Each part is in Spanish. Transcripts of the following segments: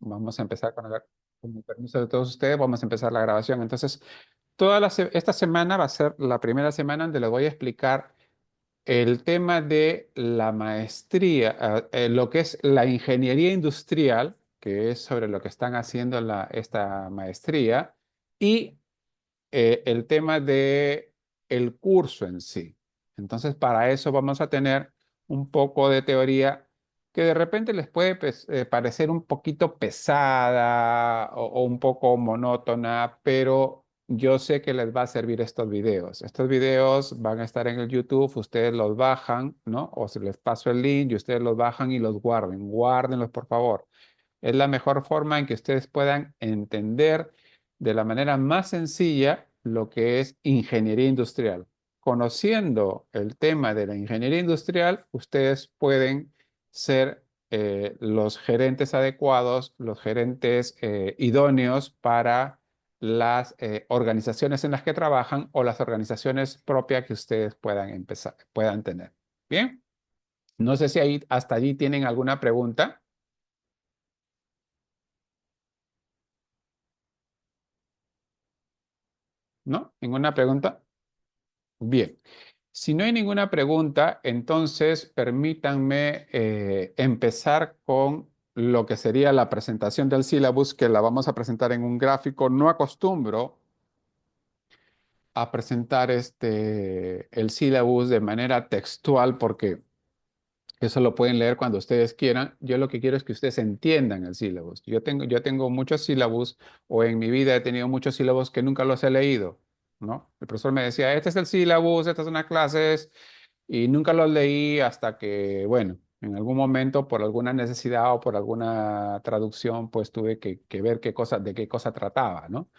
Vamos a empezar con el permiso de todos ustedes, vamos a empezar la grabación. Entonces, esta semana va a ser la primera semana donde les voy a explicar el tema de la maestría, lo que es la ingeniería industrial, que es sobre lo que están haciendo esta maestría, y el tema de el curso en sí. Entonces, para eso vamos a tener un poco de teoría que de repente les puede parecer un poquito pesada o un poco monótona, pero yo sé que les va a servir estos videos. Estos videos van a estar en el YouTube, ustedes los bajan, ¿no? O se les paso el link y ustedes los bajan y los guarden. Guárdenlos, por favor. Es la mejor forma en que ustedes puedan entender de la manera más sencilla lo que es ingeniería industrial. Conociendo el tema de la ingeniería industrial, ustedes pueden ser los gerentes adecuados, los gerentes idóneos para las organizaciones en las que trabajan o las organizaciones propias que ustedes puedan tener. Bien, no sé si hasta allí tienen alguna pregunta. ¿No? ¿Ninguna pregunta? Bien. Si no hay ninguna pregunta, entonces permítanme empezar con lo que sería la presentación del sílabus, que la vamos a presentar en un gráfico. No acostumbro a presentar el sílabus de manera textual porque eso lo pueden leer cuando ustedes quieran. Yo lo que quiero es que ustedes entiendan el sílabus. Yo tengo muchos sílabus, o en mi vida he tenido muchos sílabus que nunca los he leído, ¿no? El profesor me decía, este es el sílabus, estas son las clases, y nunca los leí hasta que, bueno, en algún momento, por alguna necesidad o por alguna traducción, pues tuve que ver de qué cosa trataba, ¿no?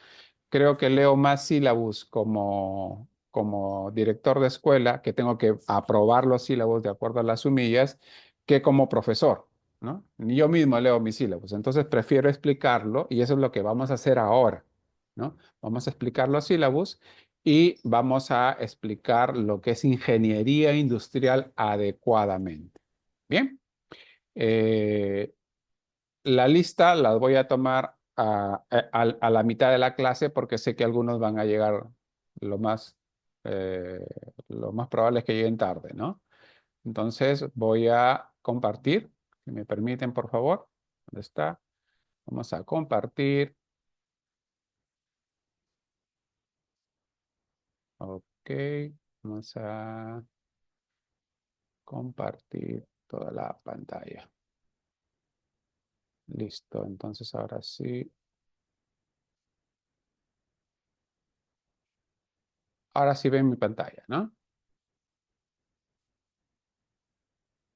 Creo que leo más sílabus como director de escuela, que tengo que aprobar los sílabos de acuerdo a las humillas, que como profesor, ¿no? Ni yo mismo leo mis sílabos. Entonces prefiero explicarlo y eso es lo que vamos a hacer ahora, ¿no? Vamos a explicar los sílabos y vamos a explicar lo que es ingeniería industrial adecuadamente. Bien. Eh, la lista la voy a tomar a la mitad de la clase porque sé que algunos van a llegar lo más, eh, lo más probable es que lleguen tarde, ¿no? Entonces voy a compartir, si me permiten, por favor. ¿Dónde está? Vamos a compartir. Ok, vamos a compartir toda la pantalla. Listo, entonces ahora sí. Ahora sí ven mi pantalla, ¿no?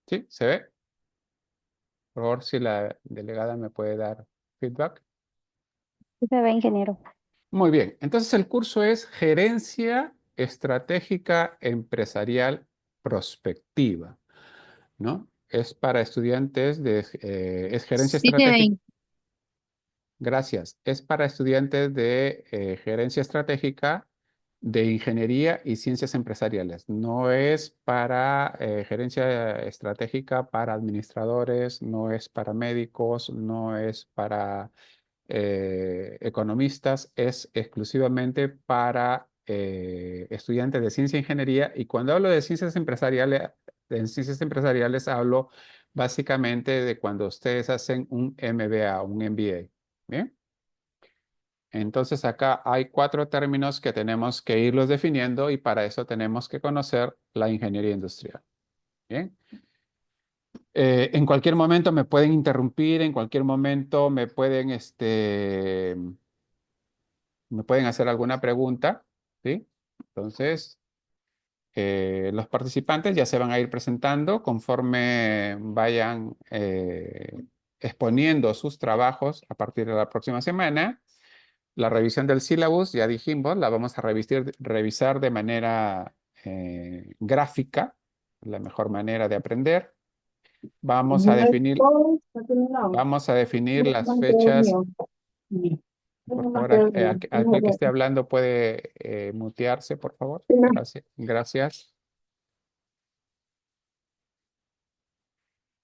¿Sí? ¿Se ve? Por favor, si la delegada me puede dar feedback. Sí se ve, ingeniero. Muy bien, entonces el curso es Gerencia Estratégica Empresarial Prospectiva, ¿no? Es para estudiantes es gerencia Sí se estratégica, ve. gracias, es para estudiantes de gerencia estratégica de ingeniería y ciencias empresariales. No es para gerencia estratégica para administradores, no es para médicos, no es para economistas, es exclusivamente para estudiantes de ciencia e ingeniería. Y cuando hablo de ciencias empresariales hablo básicamente de cuando ustedes hacen un MBA, un MBA. ¿Bien? Entonces acá hay 4 términos que tenemos que irlos definiendo y para eso tenemos que conocer la ingeniería industrial. Bien. En cualquier momento me pueden interrumpir, en cualquier momento me pueden hacer alguna pregunta, ¿sí? Entonces, los participantes ya se van a ir presentando conforme vayan exponiendo sus trabajos a partir de la próxima semana. La revisión del sílabus, ya dijimos, la vamos a revisar de manera gráfica, la mejor manera de aprender. Vamos a definir, vamos a definir las fechas. Por favor, aquel que esté hablando puede mutearse, por favor. Gracias. Gracias.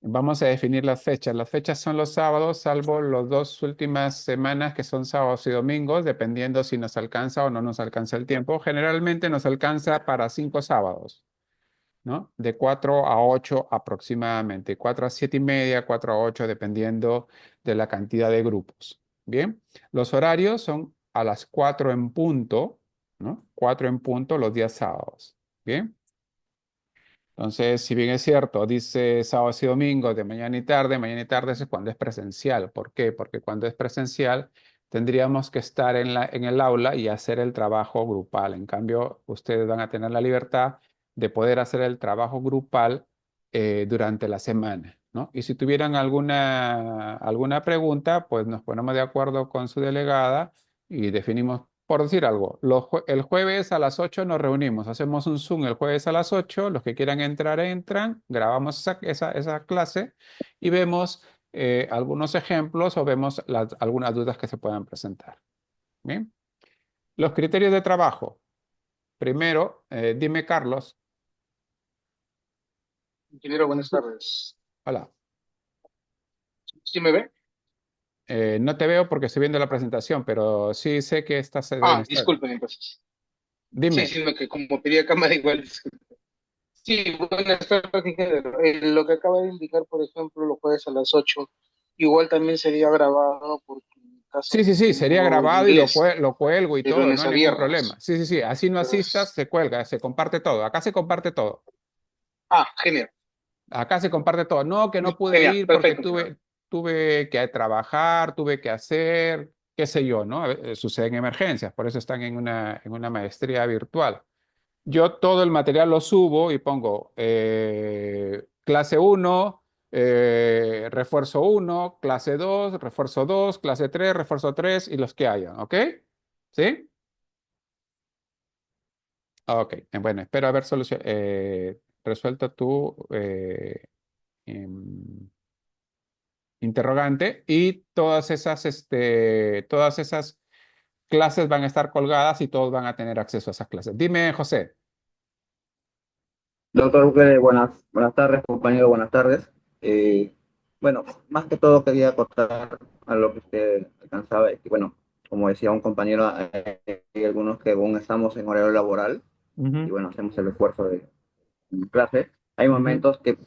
Vamos a definir las fechas. Las fechas son los sábados, salvo las dos últimas semanas que son sábados y domingos, dependiendo si nos alcanza o no nos alcanza el tiempo. Generalmente nos alcanza para 5 sábados, ¿no? De 4 a 8 aproximadamente, 4 a 7 y media, 4 a 8, dependiendo de la cantidad de grupos. Bien, los horarios son a las 4 en punto, ¿no? 4 en punto los días sábados. Bien. Entonces, si bien es cierto, dice sábados y domingos de mañana y tarde es cuando es presencial. ¿Por qué? Porque cuando es presencial tendríamos que estar en el aula y hacer el trabajo grupal. En cambio, ustedes van a tener la libertad de poder hacer el trabajo grupal durante la semana, ¿no? Y si tuvieran alguna pregunta, pues nos ponemos de acuerdo con su delegada y definimos, por decir algo, el jueves a las 8 nos reunimos, hacemos un Zoom el jueves a las 8, los que quieran entrar, entran, grabamos esa clase y vemos algunos ejemplos o vemos algunas dudas que se puedan presentar. Bien. Los criterios de trabajo. Primero, dime, Carlos. Ingeniero, buenas tardes. Hola. ¿Sí me ve? No te veo porque estoy viendo la presentación, pero sí sé que estás en esta. Disculpen entonces. Sí, Dime. sino que como pedía cámara igual. Sí, buenas tardes, ingeniero. Lo que acaba de indicar, por ejemplo, lo jueves a las 8, igual también sería grabado porque en caso Sí, de sí, que sí, sería tengo el grabado y inglés lo cuelgo y de todo, no lunes hay a ningún problema. viernes. Sí, sí, sí, así no asistas, Entonces, se cuelga, se comparte todo. Acá se comparte todo. genial. Acá se comparte todo. No, que no pude Genial, ir porque perfecto, ingeniero. tuve que trabajar, tuve que hacer, qué sé yo, ¿no? Suceden emergencias, por eso están en una maestría virtual. Yo todo el material lo subo y pongo clase uno, refuerzo uno, clase 2, refuerzo 2, clase 3, refuerzo 3 y los que hayan, ¿ok? ¿Sí? Ok, bueno, espero haber resuelto tu em, interrogante y todas esas clases van a estar colgadas y todos van a tener acceso a esas clases. Dime, José. Doctor Bukele, buenas tardes, compañero, buenas tardes. Eh, bueno, más que todo quería acotar a lo que usted alcanzaba, y bueno, como decía un compañero, hay algunos que aún estamos en horario laboral y Ujú, bueno, hacemos el esfuerzo de clase. Hay ujú. momentos que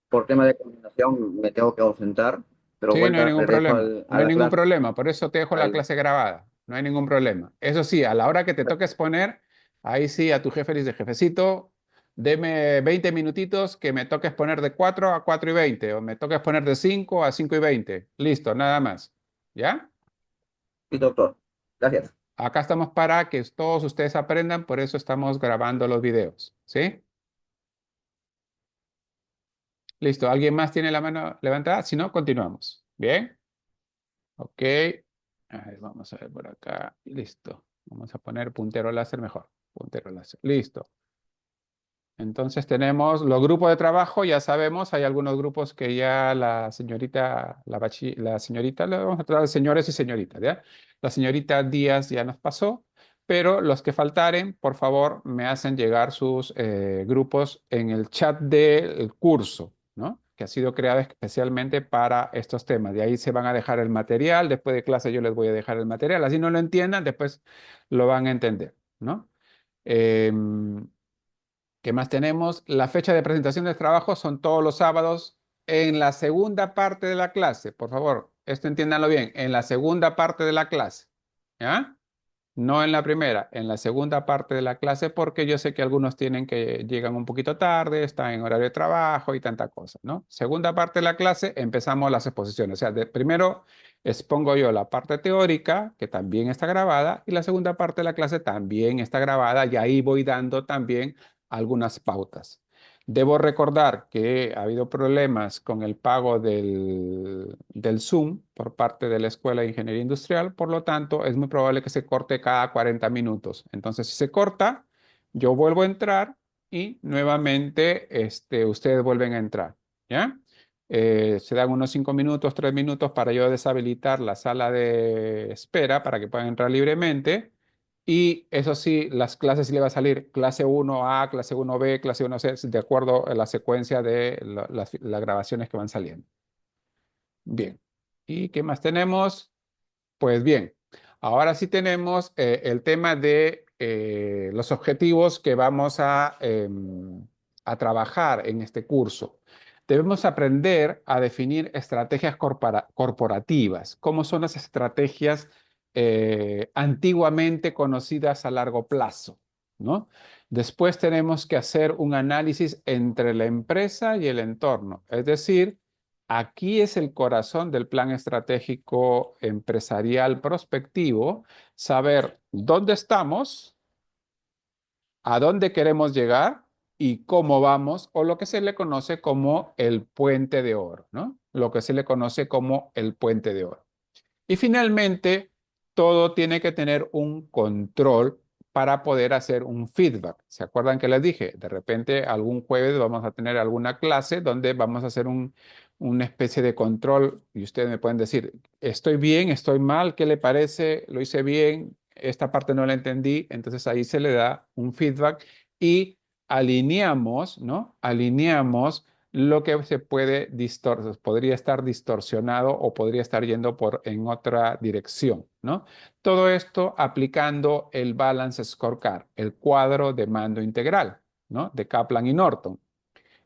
por tema de coordinación me tengo que ausentar, pero Sí, no hay vuelta ningún regreso problema. a No hay la ningún clase. problema. Por eso te dejo la al- clase grabada. No hay ningún problema. Eso sí, a la hora que te toques poner, ahí sí a tu jefe le dice, jefecito, deme 20 minutitos que me toques poner de 4 a 4 y 20 o me toques poner de 5 a 5 y 20. Listo, nada más. ¿Ya? Sí, doctor. Gracias. Acá estamos para que todos ustedes aprendan, por eso estamos grabando los videos. ¿Sí? Listo. ¿Alguien más tiene la mano levantada? Si no, continuamos. ¿Bien? Ok. A ver, vamos a ver por acá. Listo. Vamos a poner puntero láser mejor. Puntero láser. Listo. Entonces tenemos los grupos de trabajo, ya sabemos, hay algunos grupos que ya la señorita, la señorita, le vamos a tratar de señores y señoritas, ¿ya? La señorita Díaz ya nos pasó, pero los que faltaren, por favor, me hacen llegar sus grupos en el chat del curso, ¿no? Que ha sido creado especialmente para estos temas. De ahí se van a dejar el material, después de clase yo les voy a dejar el material, así no lo entiendan, después lo van a entender, ¿no? Em, ¿Qué más tenemos? La fecha de presentación de trabajo son todos los sábados en la segunda parte de la clase. Por favor, esto entiéndanlo bien, en la segunda parte de la clase. ¿Ya? No en la primera, en la segunda parte de la clase, porque yo sé que algunos llegan un poquito tarde, están en horario de trabajo y tanta cosa, ¿no? Segunda parte de la clase, empezamos las exposiciones. O sea, primero expongo yo la parte teórica, que también está grabada, y la segunda parte de la clase también está grabada, y ahí voy dando también algunas pautas. Debo recordar que ha habido problemas con el pago del Zoom por parte de la Escuela de Ingeniería Industrial, por lo tanto, es muy probable que se corte cada 40 minutos. Entonces, si se corta, yo vuelvo a entrar y nuevamente ustedes vuelven a entrar. ¿Ya? Se dan unos 5 minutos, 3 minutos para yo deshabilitar la sala de espera para que puedan entrar libremente Y eso sí, las clases sí le va a salir clase 1A, clase 1B, clase 1C, de acuerdo a la secuencia de las grabaciones que van saliendo. Bien. ¿Y qué más tenemos? Pues bien, ahora sí tenemos el tema de los objetivos que vamos a trabajar en este curso. Debemos aprender a definir estrategias corporativas. ¿Cómo son las estrategias antiguamente conocidas a largo plazo? ¿No? Después tenemos que hacer un análisis entre la empresa y el entorno, es decir, aquí es el corazón del plan estratégico empresarial prospectivo, saber dónde estamos, a dónde queremos llegar y cómo vamos, o lo que se le conoce como el puente de oro, ¿no? Lo que se le conoce como el puente de oro. Y finalmente, todo tiene que tener un control para poder hacer un feedback. ¿Se acuerdan que les dije? De repente, algún jueves vamos a tener alguna clase donde vamos a hacer una especie de control y ustedes me pueden decir, estoy bien, estoy mal, ¿qué le parece? ¿Lo hice bien? Esta parte no la entendí. Entonces ahí se le da un feedback y alineamos, ¿no? Alineamos lo que se podría estar distorsionado o podría estar yendo en otra dirección, ¿no? Todo esto aplicando el Balance Scorecard, el cuadro de mando integral, ¿no? De Kaplan y Norton.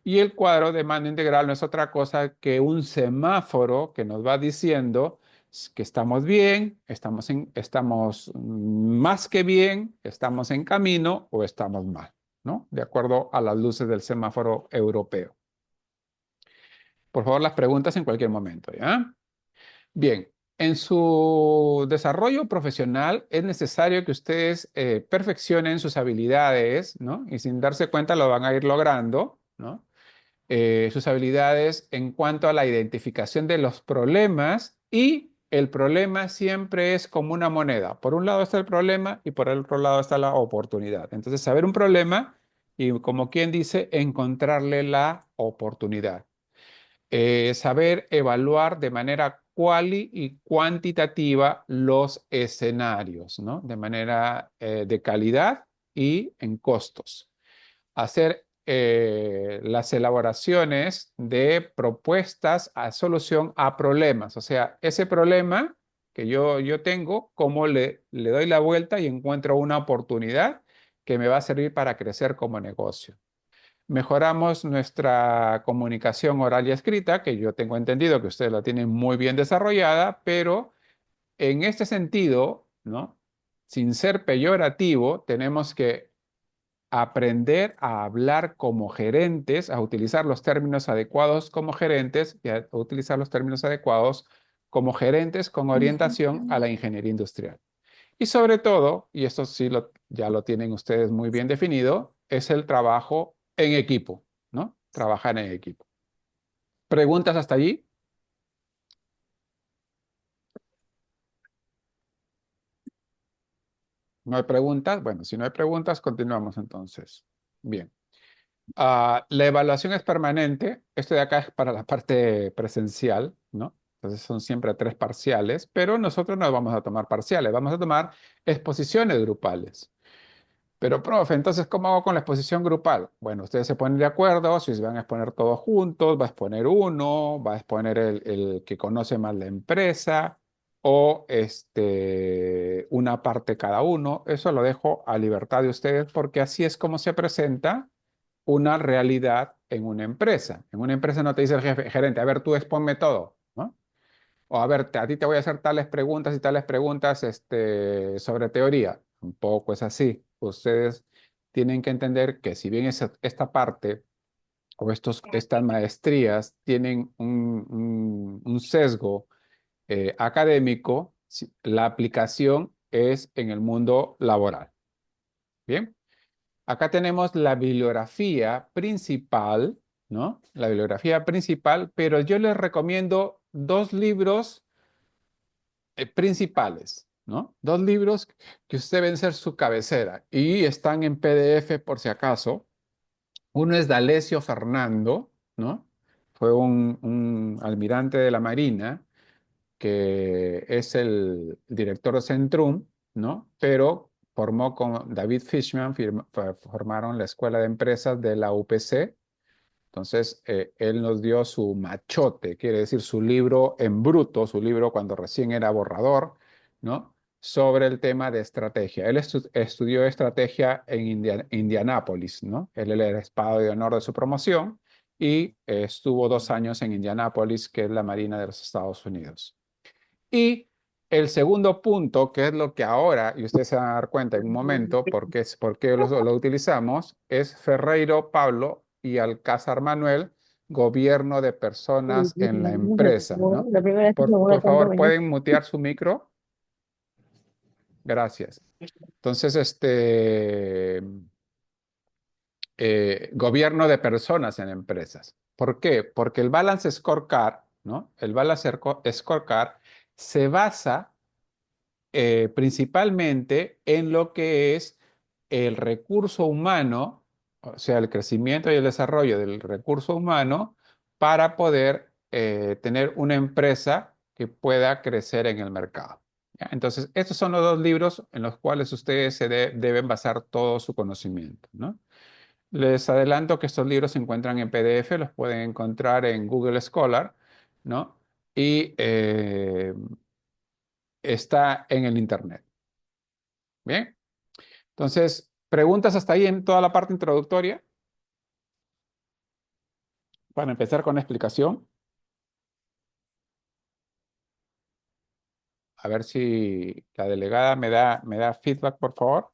Y el cuadro de mando integral no es otra cosa que un semáforo que nos va diciendo que estamos bien, estamos más que bien, estamos en camino o estamos mal, ¿no? De acuerdo a las luces del semáforo europeo. Por favor, las preguntas en cualquier momento, ¿ya? Bien, en su desarrollo profesional es necesario que ustedes perfeccionen sus habilidades, ¿no? Y sin darse cuenta lo van a ir logrando, ¿no? Sus habilidades en cuanto a la identificación de los problemas y el problema siempre es como una moneda. Por un lado está el problema y por el otro lado está la oportunidad. Entonces, saber un problema y, como quien dice, encontrarle la oportunidad. Saber evaluar de manera quali y cuantitativa los escenarios, ¿no? De manera de calidad y en costos. Hacer las elaboraciones de propuestas a solución a problemas. O sea, ese problema que yo tengo, cómo le doy la vuelta y encuentro una oportunidad que me va a servir para crecer como negocio. Mejoramos nuestra comunicación oral y escrita, que yo tengo entendido que ustedes la tienen muy bien desarrollada, pero en este sentido, ¿no? Sin ser peyorativo, tenemos que aprender a hablar como gerentes, a utilizar los términos adecuados como gerentes y a utilizar los términos adecuados como gerentes con orientación a la ingeniería industrial. Y sobre todo, y esto sí ya lo tienen ustedes muy bien definido, es el trabajo en equipo, ¿no? Trabajar en equipo. ¿Preguntas hasta allí? ¿No hay preguntas? Bueno, si no hay preguntas, continuamos entonces. Bien. La evaluación es permanente. Esto de acá es para la parte presencial, ¿no? Entonces son siempre 3 parciales, pero nosotros no vamos a tomar parciales, vamos a tomar exposiciones grupales. Pero, profe, entonces, ¿cómo hago con la exposición grupal? Bueno, ustedes se ponen de acuerdo, si se van a exponer todos juntos, va a exponer uno, va a exponer el que conoce más la empresa o una parte cada uno. Eso lo dejo a libertad de ustedes porque así es como se presenta una realidad en una empresa. En una empresa no te dice el jefe, gerente, a ver, tú exponme todo, ¿no? O a ver, a ti te voy a hacer tales preguntas y tales preguntas sobre teoría. Un poco es así. Ustedes tienen que entender que si bien esta parte o estas maestrías tienen un sesgo académico, la aplicación es en el mundo laboral. Bien. Acá tenemos la bibliografía principal, ¿no? La bibliografía principal, pero yo les recomiendo 2 libros principales, ¿no? 2 libros que ustedes deben ser su cabecera y están en PDF por si acaso. Uno es D'Alessio Fernando, ¿no? Fue un almirante de la Marina que es el director de Centrum, ¿no? Pero formó con David Fishman, formaron la Escuela de Empresas de la UPC. Entonces, él nos dio su machote, quiere decir su libro en bruto, su libro cuando recién era borrador, ¿no? Sobre el tema de estrategia. Él estudió estrategia en Indianápolis, ¿no? Él era el espado de honor de su promoción y estuvo 2 años en Indianápolis, que es la Marina de los Estados Unidos. Y el segundo punto, que es lo que ahora, y ustedes se van a dar cuenta en un momento por qué lo utilizamos, es Ferreiro Pablo y Alcázar Manuel, gobierno de personas en la empresa, ¿no? La primera que Por seguro tanto favor, venir. ¿pueden mutear su micro? Gracias. Entonces, gobierno de personas en empresas. ¿Por qué? Porque el Balance Scorecard, ¿no? El Balance Scorecard se basa principalmente en lo que es el recurso humano, o sea, el crecimiento y el desarrollo del recurso humano para poder tener una empresa que pueda crecer en el mercado. ¿Ya? Entonces, estos son los 2 libros en los cuales ustedes deben basar todo su conocimiento, ¿no? Les adelanto que estos libros se encuentran en PDF, los pueden encontrar en Google Scholar, ¿no? Y está en el Internet. Bien. Entonces, preguntas hasta ahí en toda la parte introductoria. Para empezar con la explicación. A ver si la delegada me da feedback, por favor.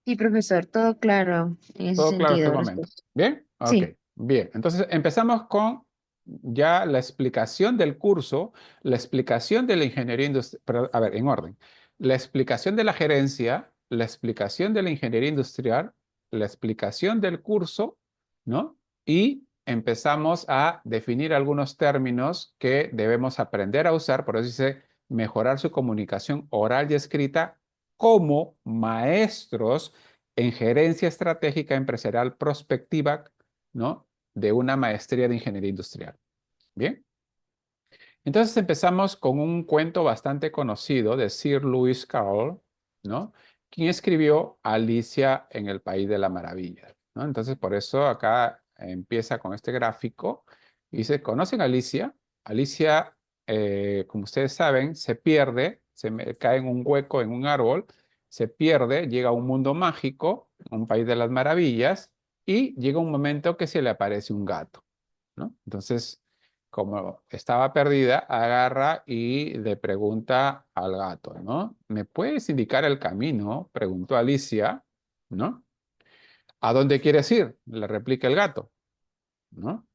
Sí, profesor, todo claro en ese Todo claro hasta sentido. el momento. Gracias. ¿Bien? Ok. Sí, Bien. Entonces, empezamos con ya la explicación del curso, la explicación de la ingeniería industrial, a ver, en orden. La explicación de la gerencia, la explicación de la ingeniería industrial, la explicación del curso, ¿no? Y empezamos a definir algunos términos que debemos aprender a usar, por eso dice mejorar su comunicación oral y escrita como maestros en gerencia estratégica empresarial prospectiva, ¿no? De una maestría de ingeniería industrial. Bien. Entonces empezamos con un cuento bastante conocido de Sir Lewis Carroll, ¿no? Quien escribió Alicia en el País de la Maravilla, ¿no? Entonces por eso acá empieza con este gráfico y dice, ¿conocen a Alicia? Alicia, como ustedes saben, se pierde, cae en un hueco en un árbol, se pierde, llega a un mundo mágico, un país de las maravillas, y llega un momento que se le aparece un gato, ¿no? Entonces, como estaba perdida, agarra y le pregunta al gato, ¿no? ¿Me puedes indicar el camino? Preguntó Alicia, ¿no? ¿A dónde quieres ir? Le replica el gato, ¿no?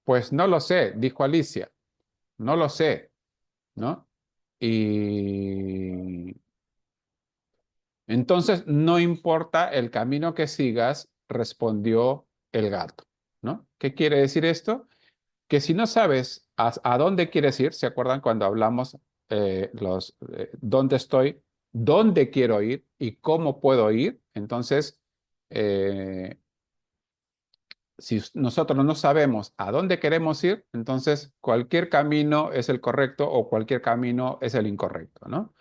Pues no lo sé, dijo Alicia, no lo sé, ¿no? Y entonces no importa el camino que sigas, respondió el gato, ¿no? ¿Qué quiere decir esto? Que si no sabes a dónde quieres ir, ¿se acuerdan cuando hablamos dónde estoy, dónde quiero ir y cómo puedo ir? Entonces, eh, si nosotros no sabemos a dónde queremos ir, entonces cualquier camino es el correcto o cualquier camino es el incorrecto, ¿no?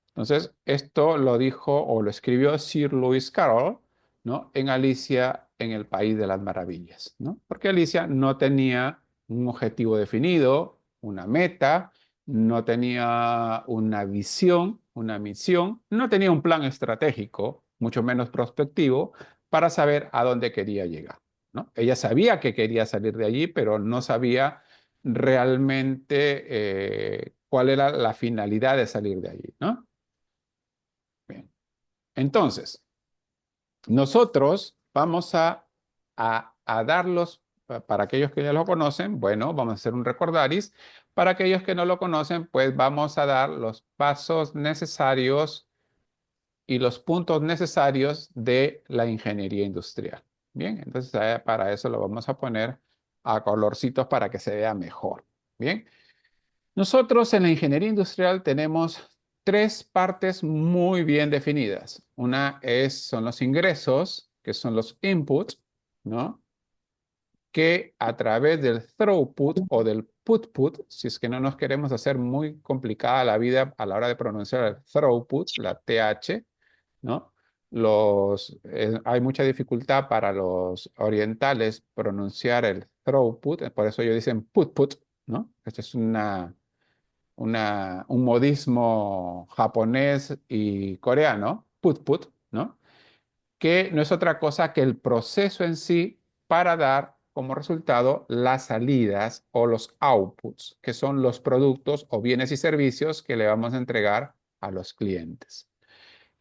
Entonces, esto lo dijo o lo escribió Sir Lewis Carroll, ¿no? En Alicia en el País de las Maravillas, ¿no? Porque Alicia no tenía un objetivo definido, una meta, no tenía una visión, una misión, no tenía un plan estratégico, mucho menos prospectivo, para saber a dónde quería llegar, ¿no? Ella sabía que quería salir de allí, pero no sabía realmente cuál era la finalidad de salir de allí, ¿no? Bien. Entonces, nosotros vamos a darlos, para aquellos que ya lo conocen, bueno, vamos a hacer un recordaris. Para aquellos que no lo conocen, pues vamos a dar los pasos necesarios y los puntos necesarios de la ingeniería industrial. Bien, entonces para eso lo vamos a poner a colorcitos para que se vea mejor. Bien. Nosotros en la ingeniería industrial tenemos 3 partes muy bien definidas. Una son los ingresos, que son los inputs, ¿no? Que a través del throughput o del put, si es que no nos queremos hacer muy complicada la vida a la hora de pronunciar el throughput, la TH, ¿no? Hay mucha dificultad para los orientales pronunciar el throughput, por eso ellos dicen put, ¿no? Esto es un modismo japonés y coreano, put, ¿no? Que no es otra cosa que el proceso en sí para dar como resultado las salidas o los outputs, que son los productos o bienes y servicios que le vamos a entregar a los clientes.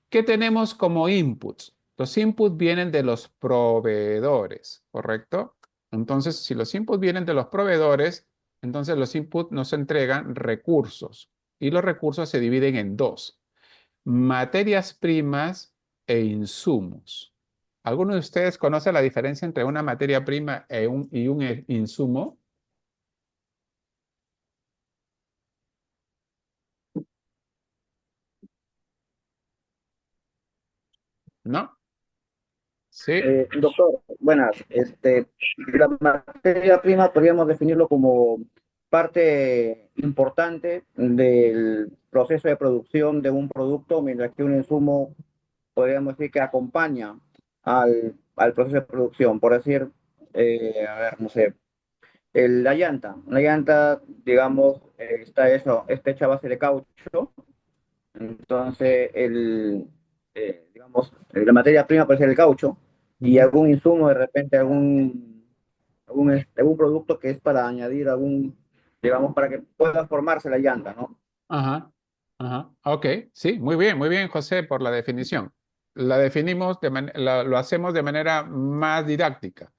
¿Qué tenemos como inputs? Los inputs vienen de los proveedores, ¿correcto? Entonces, si los inputs vienen de los proveedores, entonces los inputs nos entregan recursos y los recursos se dividen en dos: materias primas e insumos. ¿Alguno de ustedes conoce la diferencia entre una materia prima y un insumo? ¿No? Sí. Doctor, buenas. La materia prima podríamos definirlo como parte importante del proceso de producción de un producto, mientras que un insumo podríamos decir que acompaña al proceso de producción. Por decir, a ver, no sé, la llanta. Una llanta, digamos, está hecha a base de caucho. Entonces, digamos, la materia prima puede ser el caucho y Ujú. algún insumo, de repente algún producto que es para añadir digamos, para que pueda formarse la llanta, ¿no? Ajá, ajá. Ok, sí, muy bien, José, por la definición. Lo hacemos de manera más didáctica.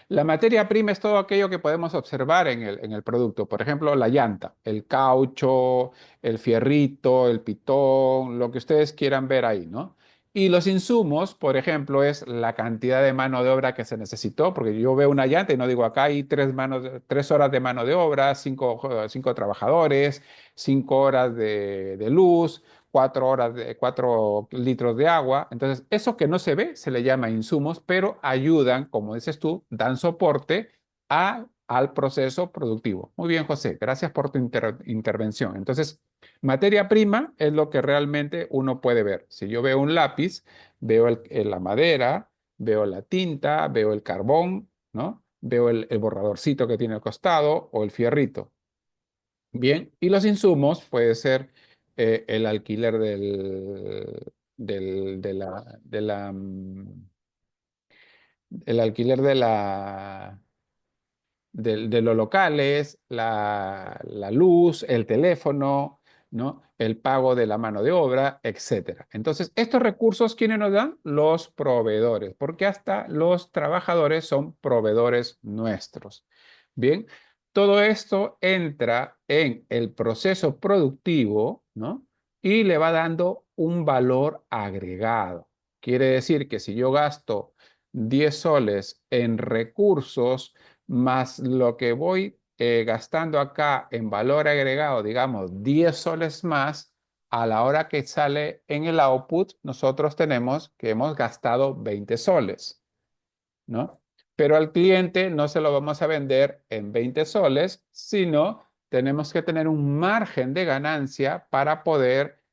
La materia prima es todo aquello que podemos observar en el producto. Por ejemplo, la llanta, el caucho, el fierrito, el pitón, lo que ustedes quieran ver ahí, ¿no? Y los insumos, por ejemplo, es la cantidad de mano de obra que se necesitó, porque yo veo una llanta y no digo acá hay 3 horas de mano de obra, cinco trabajadores, 5 horas de luz, 4 litros de agua. Entonces, eso que no se ve se le llama insumos, pero ayudan, como dices tú, dan soporte al proceso productivo. Muy bien, José, gracias por tu intervención. Entonces, materia prima es lo que realmente uno puede ver. Si yo veo un lápiz, veo la madera, veo la tinta, veo el carbón, ¿no? Veo el borradorcito que tiene al costado o el fierrito. Bien, y los insumos puede ser el alquiler del- de la, de la, mm, el alquiler de los locales, la luz, el teléfono, ¿no? El pago de la mano de obra, etcétera. Entonces, estos recursos, ¿quiénes nos dan? Los proveedores, porque hasta los trabajadores son proveedores nuestros. Bien, todo esto entra en el proceso productivo, ¿no? Y le va dando un valor agregado. Quiere decir que si yo gasto 10 soles en recursos, más lo que voy gastando acá en valor agregado, digamos 10 soles más, a la hora que sale en el output, nosotros tenemos que hemos gastado 20 soles, ¿no? Pero al cliente no se lo vamos a vender en 20 soles, sino tenemos que tener un margen de ganancia para poder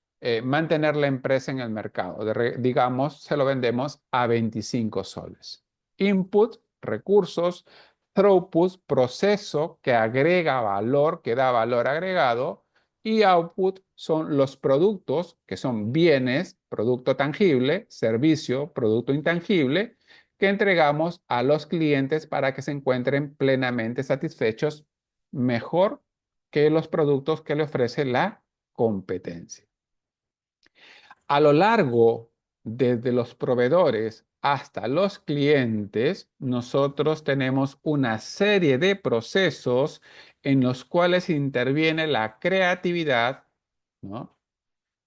mantener la empresa en el mercado. Digamos, se lo vendemos a 25 soles. Input, recursos; throughput, proceso que agrega valor, que da valor agregado; y output son los productos, que son bienes, producto tangible, servicio, producto intangible, que entregamos a los clientes para que se encuentren plenamente satisfechos, mejor que los productos que le ofrece la competencia. A lo largo, desde los proveedores hasta los clientes, nosotros tenemos una serie de procesos en los cuales interviene la creatividad, ¿no?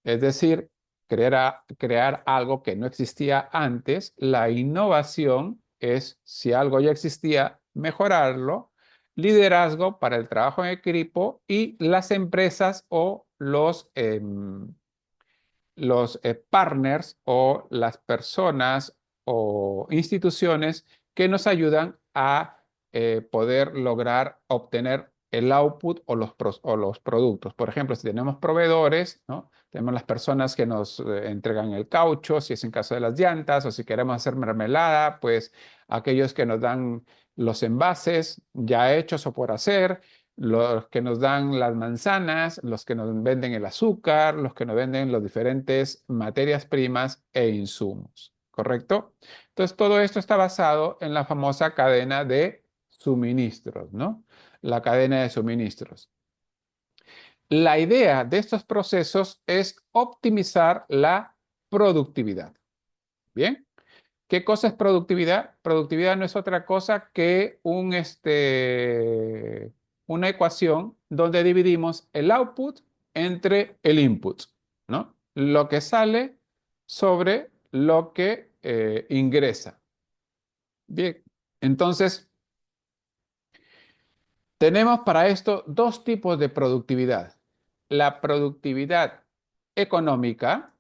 Es decir, crear algo que no existía antes. La innovación es, si algo ya existía, mejorarlo. Liderazgo para el trabajo en equipo, y las empresas o los partners o las personas o instituciones que nos ayudan a poder lograr obtener el output o o los productos. Por ejemplo, si tenemos proveedores, ¿no? Tenemos las personas que nos entregan el caucho, si es en caso de las llantas, o si queremos hacer mermelada, pues aquellos que nos dan los envases ya hechos o por hacer, los que nos dan las manzanas, los que nos venden el azúcar, los que nos venden las diferentes materias primas e insumos, ¿correcto? Entonces, todo esto está basado en la famosa cadena de suministros, ¿no? La cadena de suministros. La idea de estos procesos es optimizar la productividad. Bien, ¿qué cosa es productividad? Productividad no es otra cosa que una ecuación donde dividimos el output entre el input, ¿no? Lo que sale sobre lo que ingresa. Bien, entonces tenemos para esto dos tipos de productividad. La productividad económica,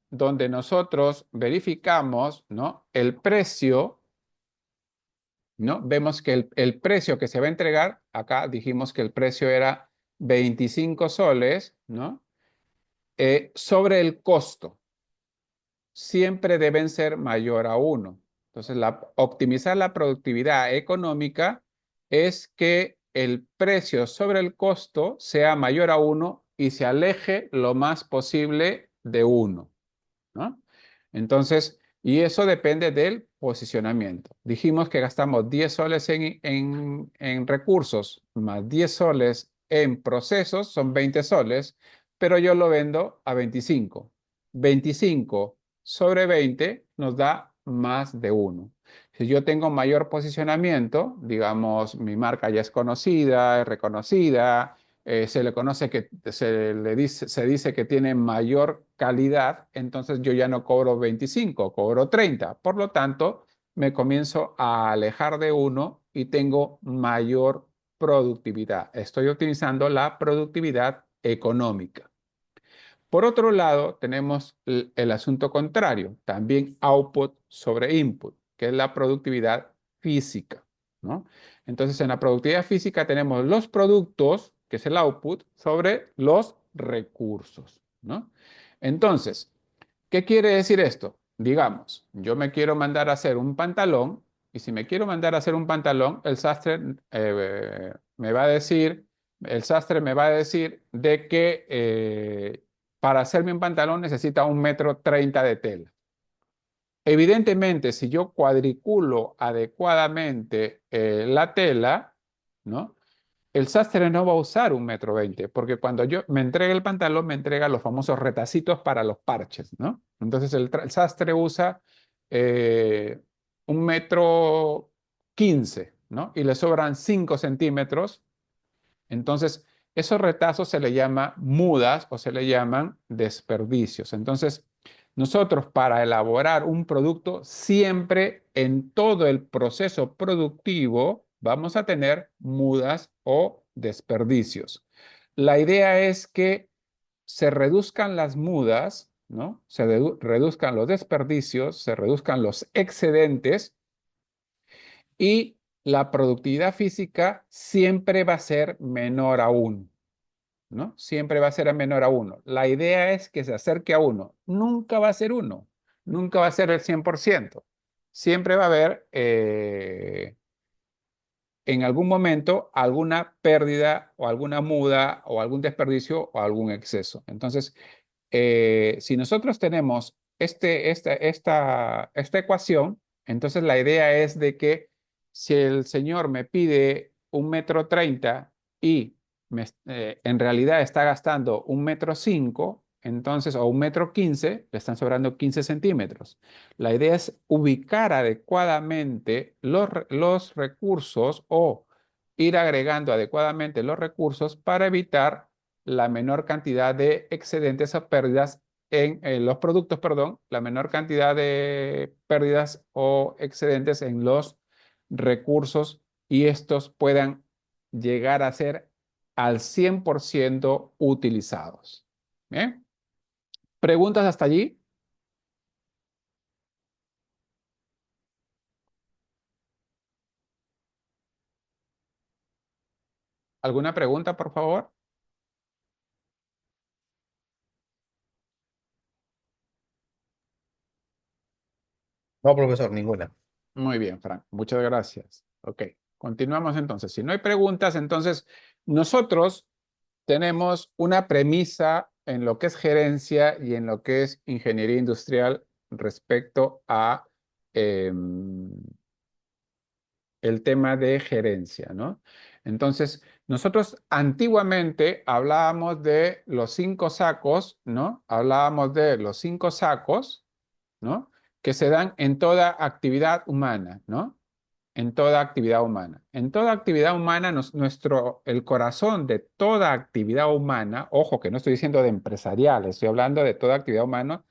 donde nosotros verificamos, ¿no? El precio, ¿no? Vemos que el precio que se va a entregar, acá dijimos que el precio era 25 soles, ¿no? Sobre el costo. Siempre deben ser mayor a 1. Entonces, optimizar la productividad económica es que el precio sobre el costo sea mayor a 1 y se aleje lo más posible de 1, ¿no? Entonces, y eso depende del posicionamiento. Dijimos que gastamos 10 soles en recursos más 10 soles en procesos, son 20 soles, pero yo lo vendo a 25. 25 sobre 20 nos da más de 1. Si yo tengo mayor posicionamiento, digamos, mi marca ya es conocida, es reconocida, se le conoce que se dice que tiene mayor calidad, entonces yo ya no cobro 25, cobro 30. Por lo tanto, me comienzo a alejar de 1 y tengo mayor productividad. Estoy optimizando la productividad económica. Por otro lado, tenemos el asunto contrario, también output sobre input, que es la productividad física, ¿no? Entonces, en la productividad física tenemos los productos, que es el output, sobre los recursos, ¿no? Entonces, ¿qué quiere decir esto? Digamos, yo me quiero mandar a hacer un pantalón y si me quiero mandar a hacer un pantalón, me va a decir, el sastre me va a decir de que para hacerme un pantalón necesita 1,30 m de tela. Evidentemente, si yo cuadriculo adecuadamente la tela, ¿no? El sastre no va a usar 1,20 m, porque cuando yo me entregue el pantalón, me entrega los famosos retacitos para los parches, ¿no? Entonces el sastre usa 1,15 m, ¿no? Y le sobran 5 centímetros. Entonces, esos retazos se le llama mudas o se le llaman desperdicios. Entonces, nosotros para elaborar un producto, siempre en todo el proceso productivo vamos a tener mudas o desperdicios. La idea es que se reduzcan las mudas, ¿no? Reduzcan los desperdicios, se reduzcan los excedentes y la productividad física siempre va a ser menor a 1, ¿no? Siempre va a ser menor a 1. La idea es que se acerque a 1. Nunca va a ser 1. Nunca va a ser el 100%. Siempre va a haber en algún momento alguna pérdida o alguna muda o algún desperdicio o algún exceso. Entonces, si nosotros tenemos esta ecuación, entonces la idea es de que si el señor me pide 1,30 m y en realidad está gastando 1,5 m, entonces, o 1,15 m, le están sobrando 15 centímetros. La idea es ubicar adecuadamente los recursos o ir agregando adecuadamente los recursos para evitar la menor cantidad de excedentes o pérdidas en los productos, perdón, la menor cantidad de pérdidas o excedentes en los recursos y estos puedan llegar a ser al 100% utilizados. ¿Bien? ¿Preguntas hasta allí? ¿Alguna pregunta, por favor? No, profesor, ninguna. Muy bien, Frank. Muchas gracias. Ok, continuamos entonces. Si no hay preguntas, entonces nosotros tenemos una premisa en lo que es gerencia y en lo que es ingeniería industrial respecto a el tema de gerencia, ¿no? Entonces, nosotros antiguamente hablábamos de los 5 sacos, ¿no? Hablábamos de los 5 sacos, ¿no? Que se dan en toda actividad humana, ¿no? En toda actividad humana. En toda actividad humana, el corazón de toda actividad humana, ojo que no estoy diciendo de empresarial, estoy hablando de toda actividad humana,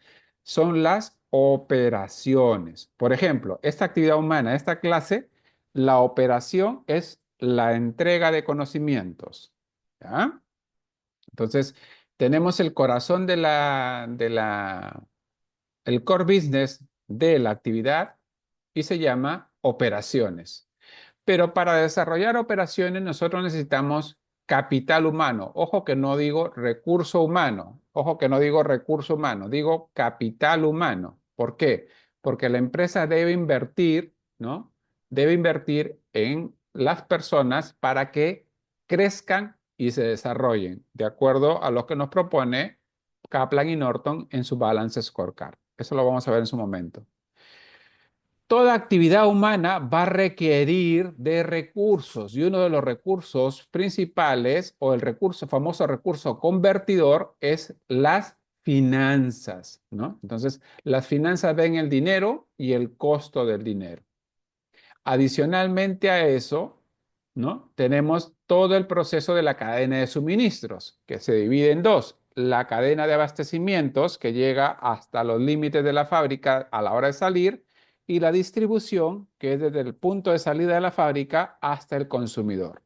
son las operaciones. Por ejemplo, esta actividad humana, esta clase, la operación es la entrega de conocimientos. ¿Ya? Entonces, tenemos el corazón el core business de la actividad y se llama operaciones. Pero para desarrollar operaciones nosotros necesitamos capital humano. Ojo que no digo recurso humano. Ojo que no digo recurso humano. Digo capital humano. ¿Por qué? Porque la empresa debe invertir, ¿no? Debe invertir en las personas para que crezcan y se desarrollen, de acuerdo a lo que nos propone Kaplan y Norton en su Balance Scorecard. Eso lo vamos a ver en su momento. Toda actividad humana va a requerir de recursos y uno de los recursos principales o el famoso recurso convertidor es las finanzas, ¿no? Entonces, las finanzas ven el dinero y el costo del dinero. Adicionalmente a eso, ¿no? Tenemos todo el proceso de la cadena de suministros, que se divide en dos. La cadena de abastecimientos, que llega hasta los límites de la fábrica a la hora de salir, y la distribución, que es desde el punto de salida de la fábrica hasta el consumidor.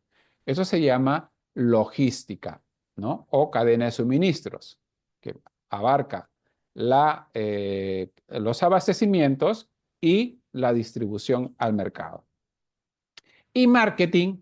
Eso se llama logística, ¿no? O cadena de suministros, que abarca los abastecimientos y la distribución al mercado. Y marketing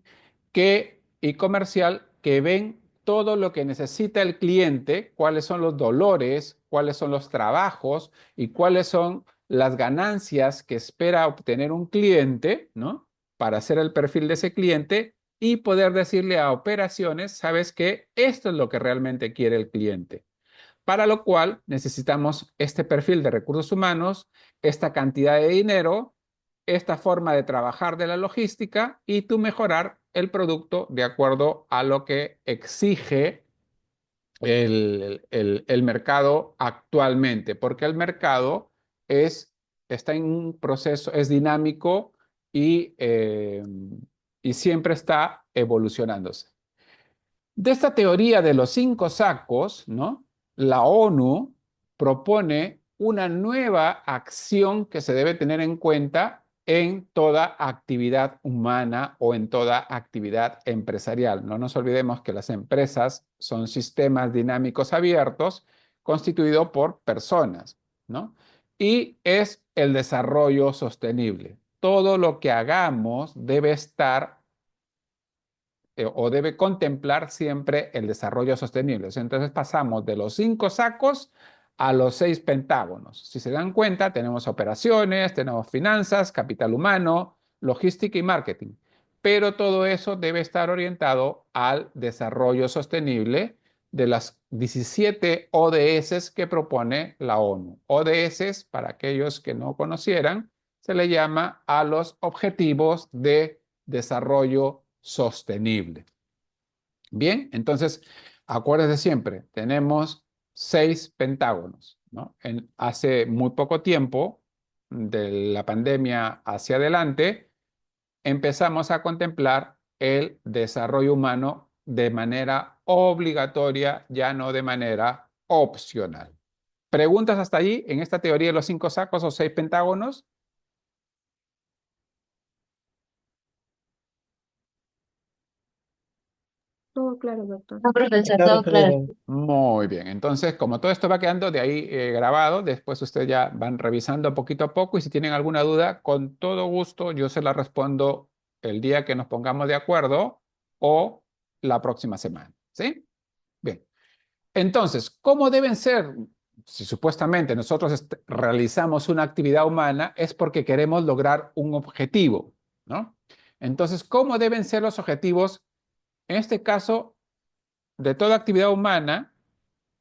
y comercial que ven todo lo que necesita el cliente, cuáles son los dolores, cuáles son los trabajos y cuáles son las ganancias que espera obtener un cliente, ¿no? Para hacer el perfil de ese cliente y poder decirle a operaciones, sabes que esto es lo que realmente quiere el cliente. Para lo cual necesitamos este perfil de recursos humanos, esta cantidad de dinero, esta forma de trabajar de la logística y tú mejorar el producto de acuerdo a lo que exige el mercado actualmente, porque el mercado está en un proceso, es dinámico y siempre está evolucionándose. De esta teoría de los 5 sacos, ¿no? La ONU propone una nueva acción que se debe tener en cuenta en toda actividad humana o en toda actividad empresarial. No nos olvidemos que las empresas son sistemas dinámicos abiertos constituidos por personas, ¿no? Y es el desarrollo sostenible. Todo lo que hagamos debe estar o debe contemplar siempre el desarrollo sostenible. Entonces pasamos de los 5 sacos a los 6 pentágonos. Si se dan cuenta, tenemos operaciones, tenemos finanzas, capital humano, logística y marketing. Pero todo eso debe estar orientado al desarrollo sostenible de las 17 ODS que propone la ONU. ODS, para aquellos que no conocieran, se le llama a los objetivos de desarrollo sostenible. Bien, entonces, acuérdense siempre, tenemos 6 pentágonos, ¿no? Hace muy poco tiempo, de la pandemia hacia adelante, empezamos a contemplar el desarrollo humano de manera obligatoria, ya no de manera opcional. ¿Preguntas hasta allí en esta teoría de los 5 sacos o 6 pentágonos? Todo claro, doctor. No, profesor, Claro, todo claro. claro. Muy bien, entonces como todo esto va quedando de ahí grabado, después ustedes ya van revisando poquito a poco y si tienen alguna duda, con todo gusto yo se la respondo el día que nos pongamos de acuerdo o la próxima semana. ¿Sí? Bien. Entonces, ¿cómo deben ser? Si supuestamente nosotros realizamos una actividad humana, es porque queremos lograr un objetivo, ¿no? Entonces, ¿cómo deben ser los objetivos? En este caso, de toda actividad humana,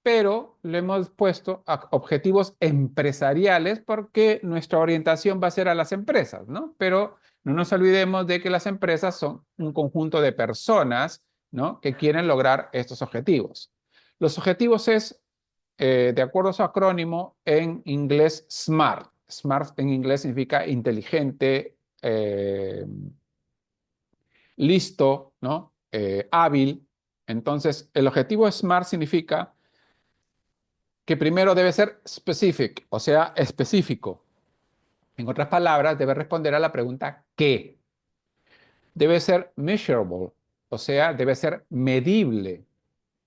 pero le hemos puesto objetivos empresariales porque nuestra orientación va a ser a las empresas, ¿no? Pero no nos olvidemos de que las empresas son un conjunto de personas, ¿no? Que quieren lograr estos objetivos. Los objetivos es, de acuerdo a su acrónimo, en inglés SMART. SMART en inglés significa inteligente, listo, ¿no? Hábil. Entonces, el objetivo SMART significa que primero debe ser specific, o sea, específico. En otras palabras, debe responder a la pregunta ¿qué? Debe ser measurable, o sea, debe ser medible.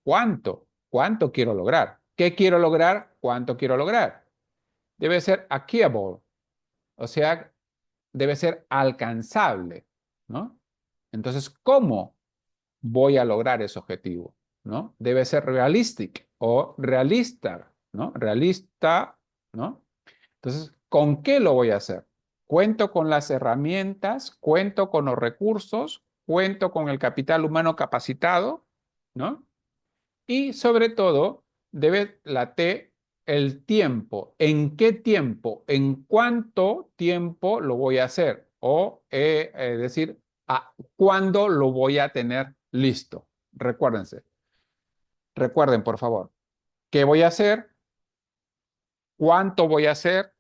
¿Cuánto? ¿Cuánto quiero lograr? ¿Qué quiero lograr? ¿Cuánto quiero lograr? Debe ser achievable, o sea, debe ser alcanzable, ¿no? Entonces, ¿cómo voy a lograr ese objetivo? ¿No? Debe ser realistic o realista, ¿no? Realista, ¿no? Entonces, ¿con qué lo voy a hacer? ¿Cuento con las herramientas? ¿Cuento con los recursos? ¿Cuento con el capital humano capacitado? ¿No? Y sobre todo, debe la T, el tiempo. ¿En qué tiempo? ¿En cuánto tiempo lo voy a hacer? O decir, ¿cuándo lo voy a tener listo? Recuérdense. Recuerden, por favor, ¿qué voy a hacer? ¿Cuánto voy a hacer?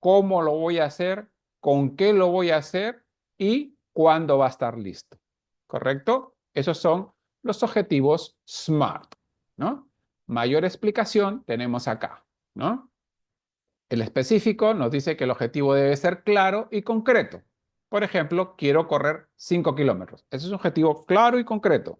¿Cómo lo voy a hacer? ¿Con qué lo voy a hacer? ¿Y cuándo va a estar listo? ¿Correcto? Esos son los objetivos SMART, ¿no? Mayor explicación tenemos acá, ¿no? El específico nos dice que el objetivo debe ser claro y concreto. Por ejemplo, quiero correr 5 kilómetros. Ese es un objetivo claro y concreto.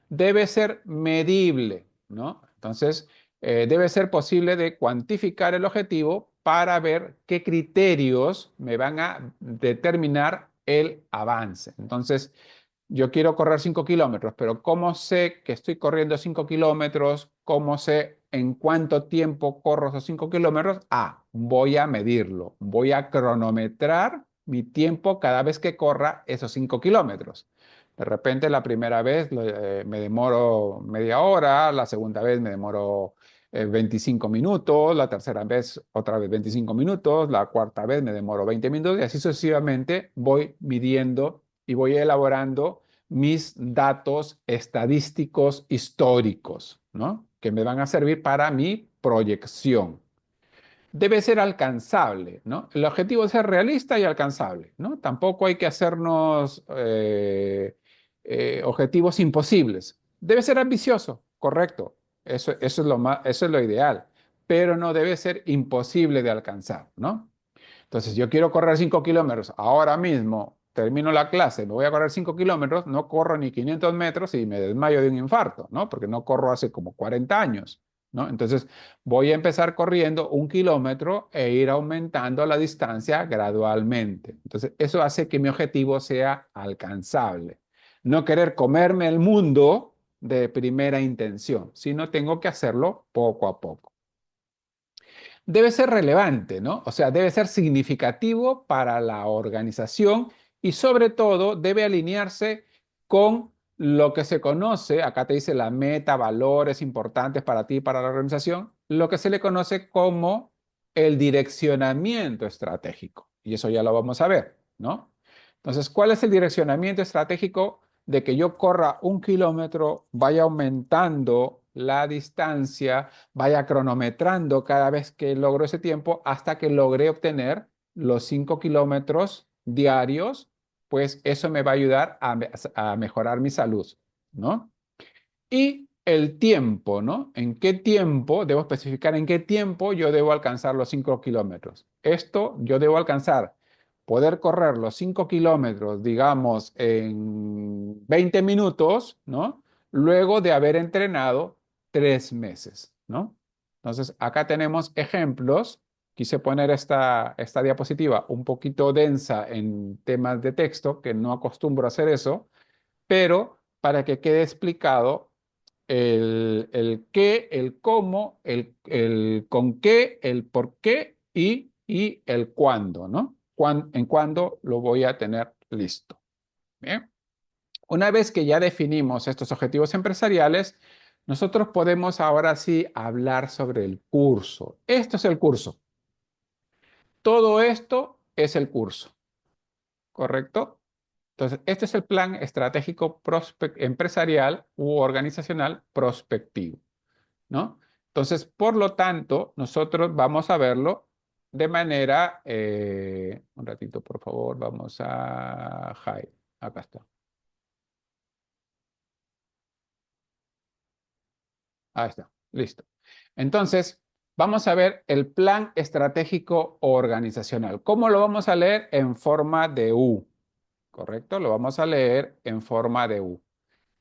Debe ser medible, ¿no? Entonces, debe ser posible de cuantificar el objetivo para ver qué criterios me van a determinar el avance. Entonces, yo quiero correr 5 kilómetros, pero ¿cómo sé que estoy corriendo 5 kilómetros? ¿Cómo sé en cuánto tiempo corro esos 5 kilómetros? Voy a medirlo, voy a cronometrar mi tiempo cada vez que corra esos 5 kilómetros. De repente la primera vez me demoro media hora, la segunda vez me demoro 25 minutos, la tercera vez otra vez 25 minutos, la cuarta vez me demoro 20 minutos y así sucesivamente voy midiendo y voy elaborando mis datos estadísticos históricos, ¿no? Que me van a servir para mi proyección. Debe ser alcanzable, ¿no? El objetivo es ser realista y alcanzable, ¿no? Tampoco hay que hacernos objetivos imposibles. Debe ser ambicioso, correcto. Eso es lo más, eso es lo ideal, pero no debe ser imposible de alcanzar, ¿no? Entonces, yo quiero correr 5 kilómetros ahora mismo, termino la clase, me voy a correr 5 kilómetros, no corro ni 500 metros y me desmayo de un infarto, ¿no? Porque no corro hace como 40 años, ¿no? Entonces, voy a empezar corriendo 1 kilómetro e ir aumentando la distancia gradualmente. Entonces, eso hace que mi objetivo sea alcanzable. No querer comerme el mundo de primera intención, sino tengo que hacerlo poco a poco. Debe ser relevante, ¿no? O sea, debe ser significativo para la organización y sobre todo debe alinearse con lo que se conoce, acá te dice la meta, valores importantes para ti y para la organización, lo que se le conoce como el direccionamiento estratégico. Y eso ya lo vamos a ver, ¿no? Entonces, ¿cuál es el direccionamiento estratégico? De que yo corra 1 kilómetro, vaya aumentando la distancia, vaya cronometrando cada vez que logro ese tiempo hasta que logré obtener los 5 kilómetros diarios, pues eso me va a ayudar a mejorar mi salud, ¿no? Y el tiempo, ¿no? ¿En qué tiempo? Debo especificar en qué tiempo yo debo alcanzar los 5 kilómetros. Esto yo debo alcanzar, poder correr los 5 kilómetros, digamos, en 20 minutos, ¿no? Luego de haber entrenado 3 meses, ¿no? Entonces, acá tenemos ejemplos. Quise poner esta diapositiva un poquito densa en temas de texto, que no acostumbro a hacer eso, pero para que quede explicado el qué, el cómo, el con qué, el por qué y el cuándo, ¿no? En cuándo lo voy a tener listo. Bien. Una vez que ya definimos estos objetivos empresariales, nosotros podemos ahora sí hablar sobre el curso. Esto es el curso. Todo esto es el curso, ¿correcto? Entonces, este es el plan estratégico empresarial u organizacional prospectivo, ¿no? Entonces, por lo tanto, nosotros vamos a verlo de manera, un ratito, por favor, vamos a Hide. Acá está. Ahí está, listo. Entonces, vamos a ver el plan estratégico organizacional. ¿Cómo lo vamos a leer? En forma de U, ¿correcto? Lo vamos a leer en forma de U.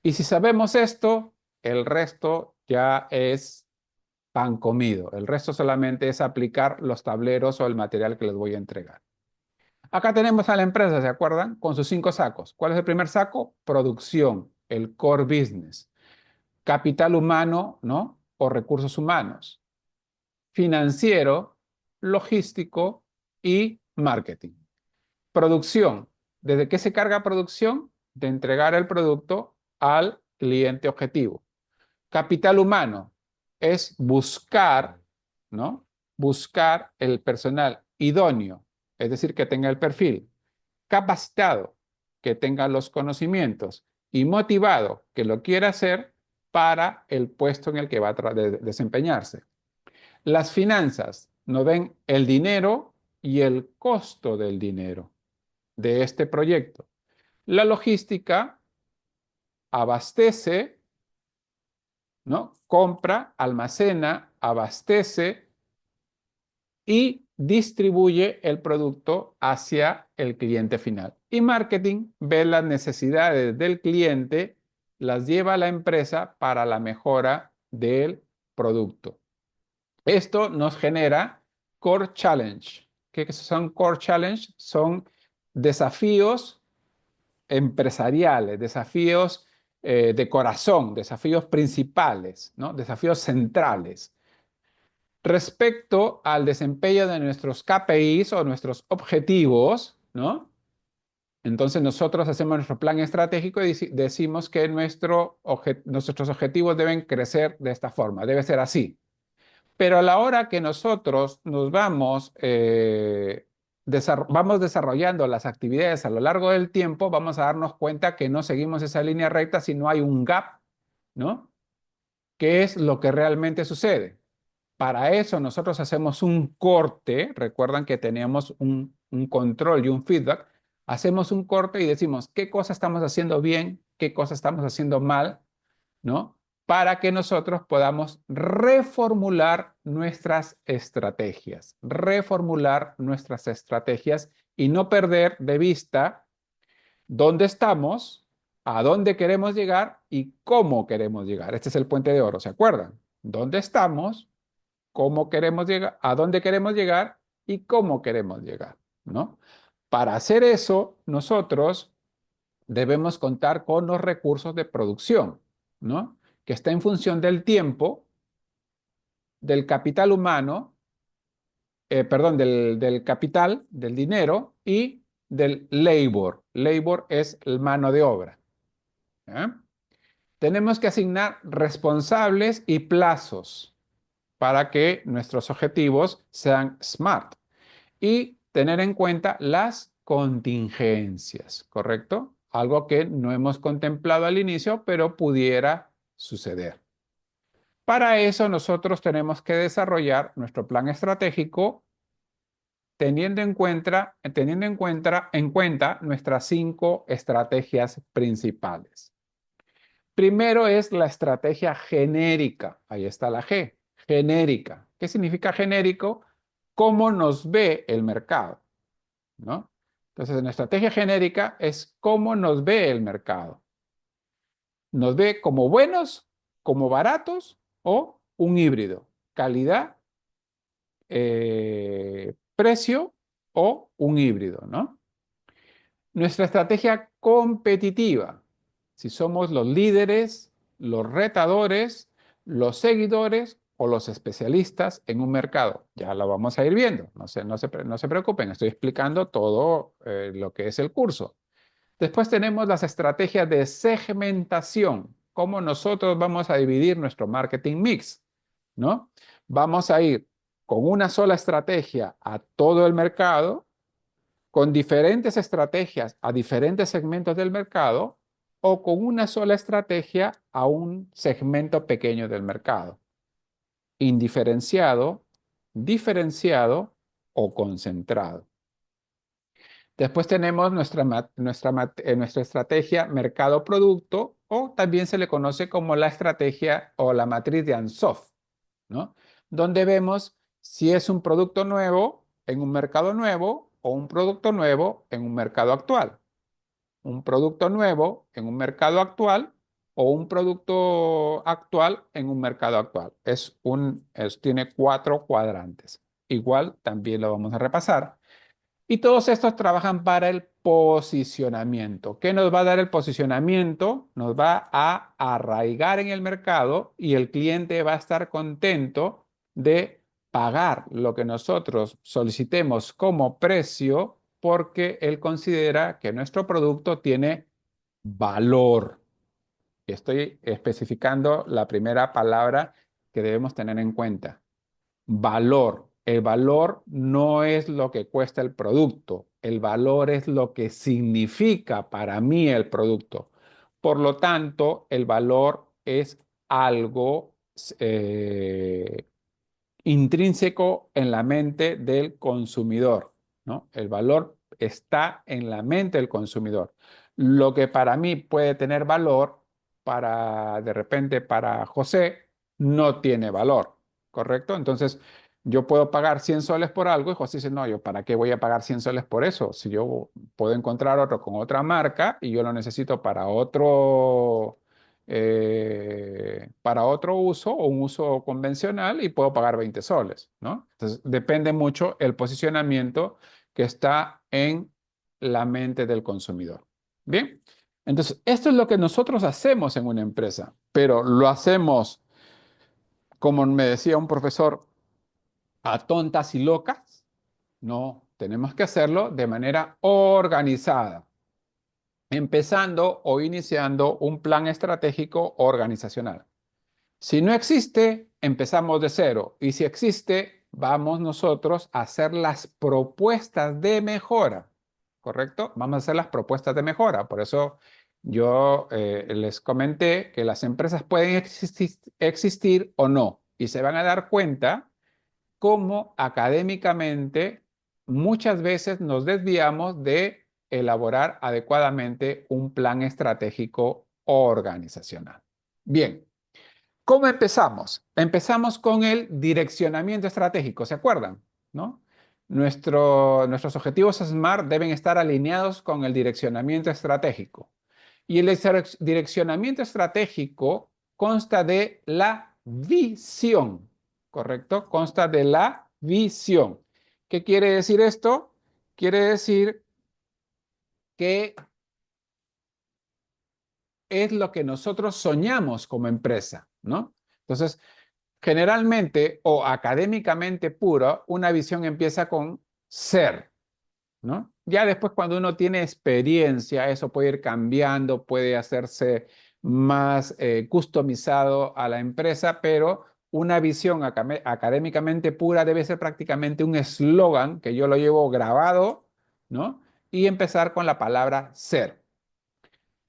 Y si sabemos esto, el resto ya es pan comido. El resto solamente es aplicar los tableros o el material que les voy a entregar. Acá tenemos a la empresa, ¿se acuerdan? Con sus 5 sacos. ¿Cuál es el primer saco? Producción, el core business. Capital humano, ¿no? O recursos humanos. Financiero, logístico y marketing. Producción. ¿Desde qué se carga producción? De entregar el producto al cliente objetivo. Capital humano es buscar, ¿no? Buscar el personal idóneo, es decir, que tenga el perfil, capacitado, que tenga los conocimientos y motivado, que lo quiera hacer para el puesto en el que va a desempeñarse. Las finanzas no ven el dinero y el costo del dinero de este proyecto. La logística abastece, ¿no? Compra, almacena, abastece y distribuye el producto hacia el cliente final. Y marketing ve las necesidades del cliente, las lleva a la empresa para la mejora del producto. Esto nos genera Core Challenge. ¿Qué son Core Challenge? Son desafíos empresariales, desafíos de corazón, desafíos principales, ¿no? Desafíos centrales. Respecto al desempeño de nuestros KPIs o nuestros objetivos, ¿no? Entonces nosotros hacemos nuestro plan estratégico y decimos que nuestros objetivos deben crecer de esta forma, debe ser así. Pero a la hora que nosotros nos vamos desarrollando las actividades a lo largo del tiempo, vamos a darnos cuenta que no seguimos esa línea recta, sino hay un gap, ¿no? ¿Qué es lo que realmente sucede? Para eso nosotros hacemos un corte, recuerdan que teníamos un control y un feedback, hacemos un corte y decimos qué cosa estamos haciendo bien, qué cosa estamos haciendo mal, ¿no? Para que nosotros podamos reformular nuestras estrategias y no perder de vista dónde estamos, a dónde queremos llegar y cómo queremos llegar. Este es el puente de oro, ¿se acuerdan? ¿Dónde estamos? ¿Cómo queremos llegar? ¿A dónde queremos llegar? Y cómo queremos llegar, ¿no? Para hacer eso, nosotros debemos contar con los recursos de producción, ¿no? Que está en función del tiempo, del capital humano, perdón, del capital, del dinero y del labor. Labor es el mano de obra. ¿Eh? Tenemos que asignar responsables y plazos para que nuestros objetivos sean SMART y tener en cuenta las contingencias, ¿correcto? Algo que no hemos contemplado al inicio, pero pudiera suceder. Para eso nosotros tenemos que desarrollar nuestro plan estratégico teniendo en cuenta nuestras 5 estrategias principales. Primero es la estrategia genérica. Ahí está la G, genérica. ¿Qué significa genérico? ¿Cómo nos ve el mercado? ¿No? Entonces, en la estrategia genérica es cómo nos ve el mercado. ¿Nos ve como buenos, como baratos o un híbrido? Calidad, precio o un híbrido, ¿no? Nuestra estrategia competitiva si somos los líderes, los retadores, los seguidores o los especialistas en un mercado. Ya lo vamos a ir viendo, no se preocupen, estoy explicando todo lo que es el curso. Después tenemos las estrategias de segmentación, cómo nosotros vamos a dividir nuestro marketing mix, ¿no? Vamos a ir con una sola estrategia a todo el mercado, con diferentes estrategias a diferentes segmentos del mercado o con una sola estrategia a un segmento pequeño del mercado. Indiferenciado, diferenciado o concentrado. Después tenemos nuestra estrategia mercado-producto, o también se le conoce como la estrategia o la matriz de Ansoff, ¿no? Donde vemos si es un producto nuevo en un mercado nuevo o un producto nuevo en un mercado actual. Un producto nuevo en un mercado actual o un producto actual en un mercado actual. Tiene 4 cuadrantes. Igual también lo vamos a repasar. Y todos estos trabajan para el posicionamiento. ¿Qué nos va a dar el posicionamiento? Nos va a arraigar en el mercado y el cliente va a estar contento de pagar lo que nosotros solicitemos como precio porque él considera que nuestro producto tiene valor. Estoy especificando la primera palabra que debemos tener en cuenta. Valor. El valor no es lo que cuesta el producto. El valor es lo que significa para mí el producto. Por lo tanto, el valor es algo intrínseco en la mente del consumidor, ¿no? El valor está en la mente del consumidor. Lo que para mí puede tener valor, de repente para José, no tiene valor, ¿correcto? Entonces, yo puedo pagar 100 soles por algo y José dice, no, yo ¿para qué voy a pagar 100 soles por eso? Si yo puedo encontrar otro con otra marca y yo lo necesito para otro uso o un uso convencional y puedo pagar 20 soles, ¿no? Entonces, depende mucho el posicionamiento que está en la mente del consumidor. Bien, entonces, esto es lo que nosotros hacemos en una empresa, pero lo hacemos, como me decía un profesor, a tontas y locas. No, tenemos que hacerlo de manera organizada, empezando o iniciando un plan estratégico organizacional. Si no existe, empezamos de cero. Y si existe, vamos nosotros a hacer las propuestas de mejora. ¿Correcto? Vamos a hacer las propuestas de mejora. Por eso yo les comenté que las empresas pueden existir o no. Y se van a dar cuenta cómo académicamente muchas veces nos desviamos de elaborar adecuadamente un plan estratégico organizacional. Bien. ¿Cómo empezamos? Empezamos con el direccionamiento estratégico, ¿se acuerdan? ¿No? Nuestros objetivos SMART deben estar alineados con el direccionamiento estratégico. Y el direccionamiento estratégico consta de la visión, ¿correcto? Consta de la visión. ¿Qué quiere decir esto? Quiere decir que es lo que nosotros soñamos como empresa, ¿no? Entonces, generalmente o académicamente puro, una visión empieza con ser, ¿no? Ya después cuando uno tiene experiencia, eso puede ir cambiando, puede hacerse más customizado a la empresa, pero una visión académicamente pura debe ser prácticamente un eslogan que yo lo llevo grabado, ¿no? Y empezar con la palabra ser.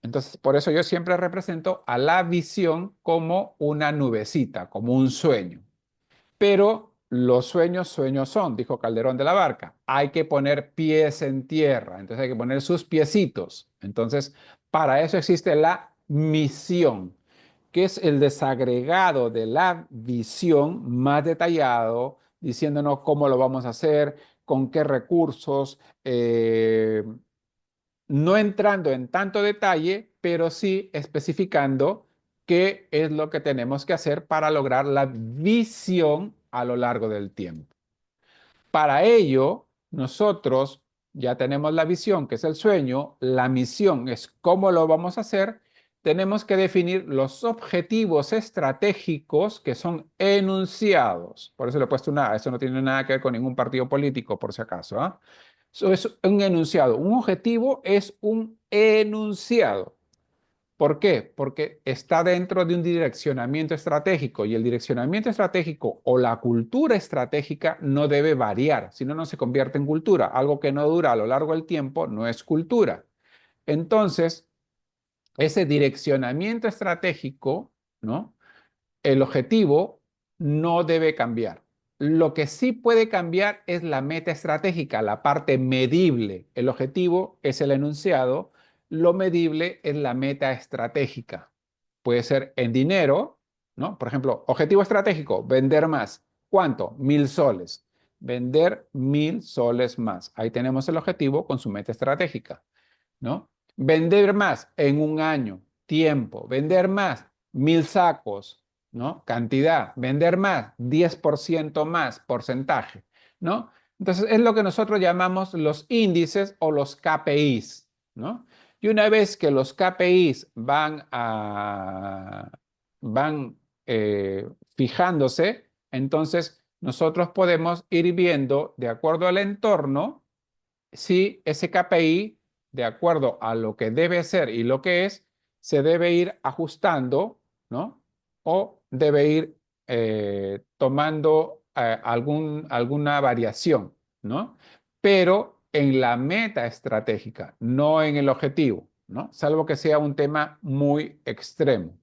Entonces, por eso yo siempre represento a la visión como una nubecita, como un sueño. Pero los sueños, sueños son, dijo Calderón de la Barca. Hay que poner pies en tierra, entonces hay que poner sus piecitos. Entonces, para eso existe la misión, que es el desagregado de la visión más detallado, diciéndonos cómo lo vamos a hacer, con qué recursos, no entrando en tanto detalle, pero sí especificando qué es lo que tenemos que hacer para lograr la visión a lo largo del tiempo. Para ello, nosotros ya tenemos la visión, que es el sueño, la misión es cómo lo vamos a hacer, tenemos que definir los objetivos estratégicos que son enunciados. Por eso le he puesto una, eso no tiene nada que ver con ningún partido político, por si acaso, ¿ah? Eso es un enunciado. Un objetivo es un enunciado. ¿Por qué? Porque está dentro de un direccionamiento estratégico y el direccionamiento estratégico o la cultura estratégica no debe variar, si no, no se convierte en cultura. Algo que no dura a lo largo del tiempo no es cultura. Entonces, ese direccionamiento estratégico, ¿no? El objetivo no debe cambiar. Lo que sí puede cambiar es la meta estratégica, la parte medible. El objetivo es el enunciado, lo medible es la meta estratégica. Puede ser en dinero, ¿no? Por ejemplo, objetivo estratégico, vender más. ¿Cuánto? 1.000 soles. Vender 1.000 soles más. Ahí tenemos el objetivo con su meta estratégica, ¿no? Vender más en un año, tiempo. Vender más, 1.000 sacos, ¿no? Cantidad. Vender más, 10% más, porcentaje, ¿no? Entonces, es lo que nosotros llamamos los índices o los KPIs, ¿no? Y una vez que los KPIs van fijándose, entonces nosotros podemos ir viendo, de acuerdo al entorno, si ese KPI, de acuerdo a lo que debe ser y lo que es, se debe ir ajustando, ¿no? O debe ir tomando alguna variación, ¿no? Pero en la meta estratégica, no en el objetivo, ¿no? Salvo que sea un tema muy extremo.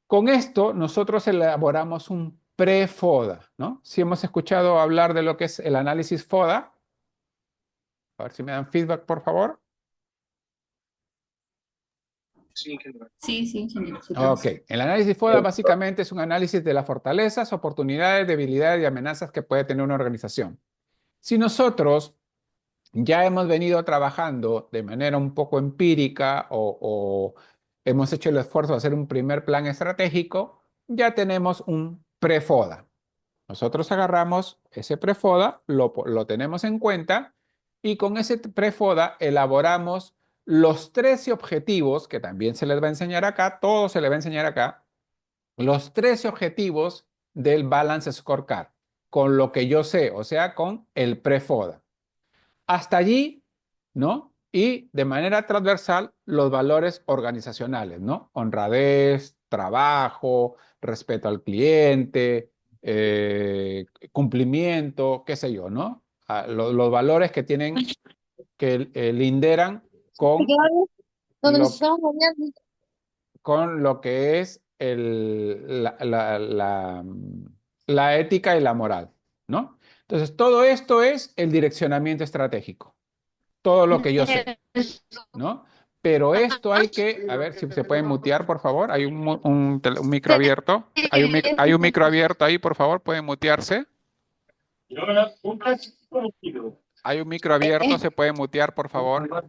Con esto nosotros elaboramos un pre-FODA, ¿no? Si hemos escuchado hablar de lo que es el análisis FODA, a ver si me dan feedback, por favor. Sí, ingeniero. Sí, sí, ingeniero. Sí, Ok, el análisis FODA básicamente es un análisis de las fortalezas, oportunidades, debilidades y amenazas que puede tener una organización. Si nosotros ya hemos venido trabajando de manera un poco empírica o hemos hecho el esfuerzo de hacer un primer plan estratégico, ya tenemos un pre-FODA. Nosotros agarramos ese pre-FODA, lo tenemos en cuenta y con ese pre-FODA elaboramos los 13 objetivos, que también se les va a enseñar acá, todo se les va a enseñar acá, los 13 objetivos del Balance Scorecard, con lo que yo sé, o sea, con el pre-FODA. Hasta allí, ¿no? Y de manera transversal, los valores organizacionales, ¿no? Honradez, trabajo, respeto al cliente, cumplimiento, qué sé yo, ¿no? Los valores que tienen, que linderan con Donde nos lo, estamos bañando. con lo que es la ética y la moral, ¿no? Entonces, todo esto es el direccionamiento estratégico, todo lo que yo sé, ¿no? Pero esto hay que, a ver si se pueden mutear, por favor. Hay un micro abierto. Hay un micro abierto ahí, por favor, pueden mutearse. Hay un micro abierto, se pueden mutear, por favor. Por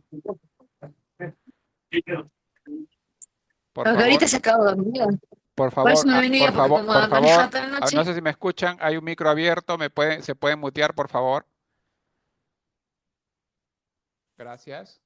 Porque favor. ahorita se acabó de dormir. Por Por eso favor, me venía, porque como por he manejado favor, toda la no noche. sé si me escuchan, hay un micro abierto, se pueden mutear, por favor. Gracias.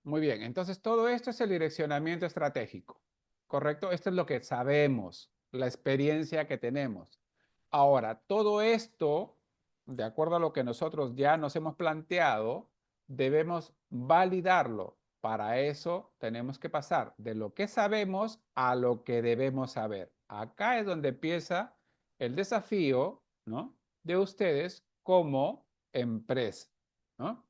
Muy bien, entonces todo esto es el direccionamiento estratégico, ¿correcto? Esto es lo que sabemos, la experiencia que tenemos. Ahora, todo esto, de acuerdo a lo que nosotros ya nos hemos planteado, debemos validarlo. Para eso tenemos que pasar de lo que sabemos a lo que debemos saber. Acá es donde empieza el desafío, ¿no?, de ustedes como empresa, ¿no?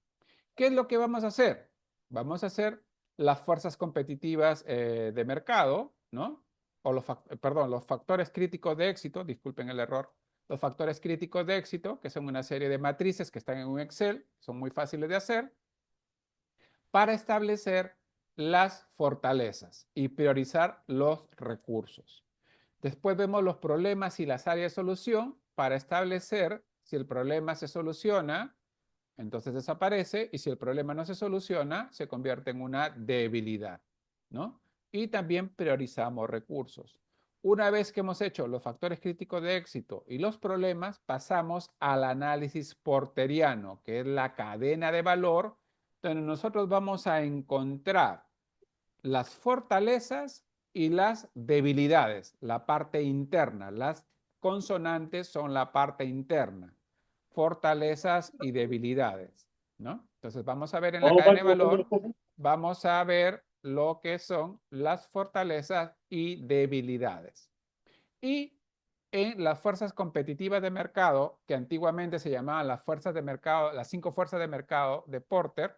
¿Qué es lo que vamos a hacer? Vamos a hacer las fuerzas competitivas de mercado, ¿no? O los factores críticos de éxito, disculpen el error, los factores críticos de éxito, que son una serie de matrices que están en un Excel, son muy fáciles de hacer, para establecer las fortalezas y priorizar los recursos. Después vemos los problemas y las áreas de solución para establecer si el problema se soluciona, entonces desaparece, y si el problema no se soluciona, se convierte en una debilidad, ¿no? Y también priorizamos recursos. Una vez que hemos hecho los factores críticos de éxito y los problemas, pasamos al análisis porteriano, que es la cadena de valor, donde nosotros vamos a encontrar las fortalezas y las debilidades, la parte interna. Las consonantes son la parte interna, fortalezas y debilidades, ¿no? Entonces vamos a ver en la cadena de valor, vamos a ver lo que son las fortalezas y debilidades. Y en las fuerzas competitivas de mercado, que antiguamente se llamaban las fuerzas de mercado, las 5 fuerzas de mercado de Porter,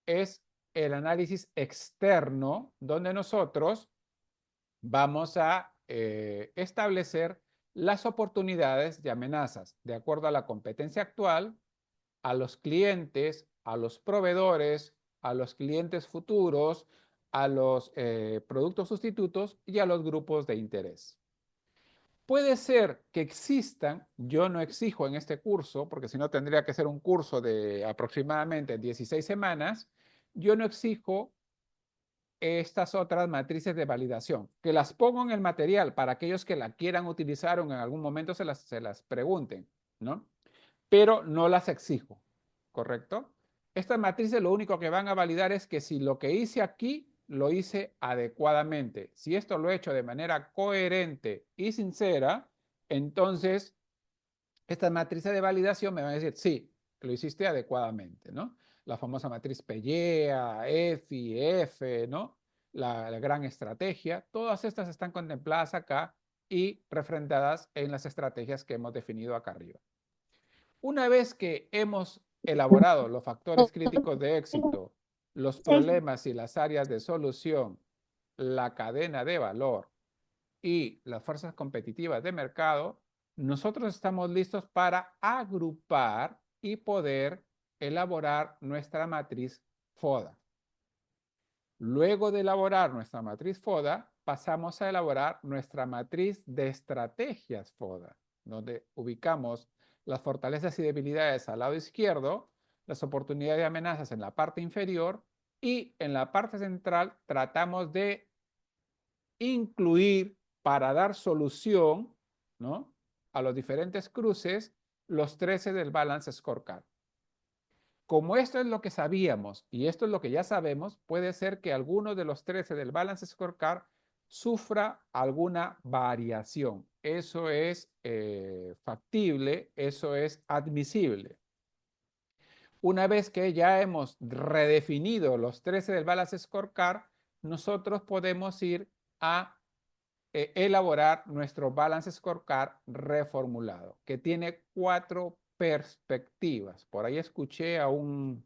es el análisis externo, donde nosotros vamos a establecer las oportunidades y amenazas de acuerdo a la competencia actual, a los clientes, a los proveedores, a los clientes futuros, a los productos sustitutos y a los grupos de interés. Puede ser que existan, yo no exijo en este curso, porque si no tendría que ser un curso de aproximadamente 16 semanas, yo no exijo estas otras matrices de validación, que las pongo en el material para aquellos que la quieran utilizar o en algún momento se las pregunten, ¿no? Pero no las exijo, ¿correcto? Estas matrices lo único que van a validar es que si lo que hice aquí lo hice adecuadamente, si esto lo he hecho de manera coherente y sincera, entonces estas matrices de validación me van a decir, sí, lo hiciste adecuadamente, ¿no? La famosa matriz PEYEA, EFI, F, ¿no? La gran estrategia, todas estas están contempladas acá y refrendadas en las estrategias que hemos definido acá arriba. Una vez que hemos elaborado los factores críticos de éxito, los problemas y las áreas de solución, la cadena de valor y las fuerzas competitivas de mercado, nosotros estamos listos para agrupar y poder elaborar nuestra matriz FODA. Luego de elaborar nuestra matriz FODA, pasamos a elaborar nuestra matriz de estrategias FODA, donde ubicamos las fortalezas y debilidades al lado izquierdo, las oportunidades y amenazas en la parte inferior y en la parte central tratamos de incluir para dar solución, ¿no?, a los diferentes cruces los 13 del Balance Scorecard. Como esto es lo que sabíamos y esto es lo que ya sabemos, puede ser que alguno de los 13 del Balance Scorecard sufra alguna variación. Eso es factible, eso es admisible. Una vez que ya hemos redefinido los 13 del Balance Scorecard, nosotros podemos ir a elaborar nuestro Balance Scorecard reformulado, que tiene 4 perspectivas. Por ahí escuché a un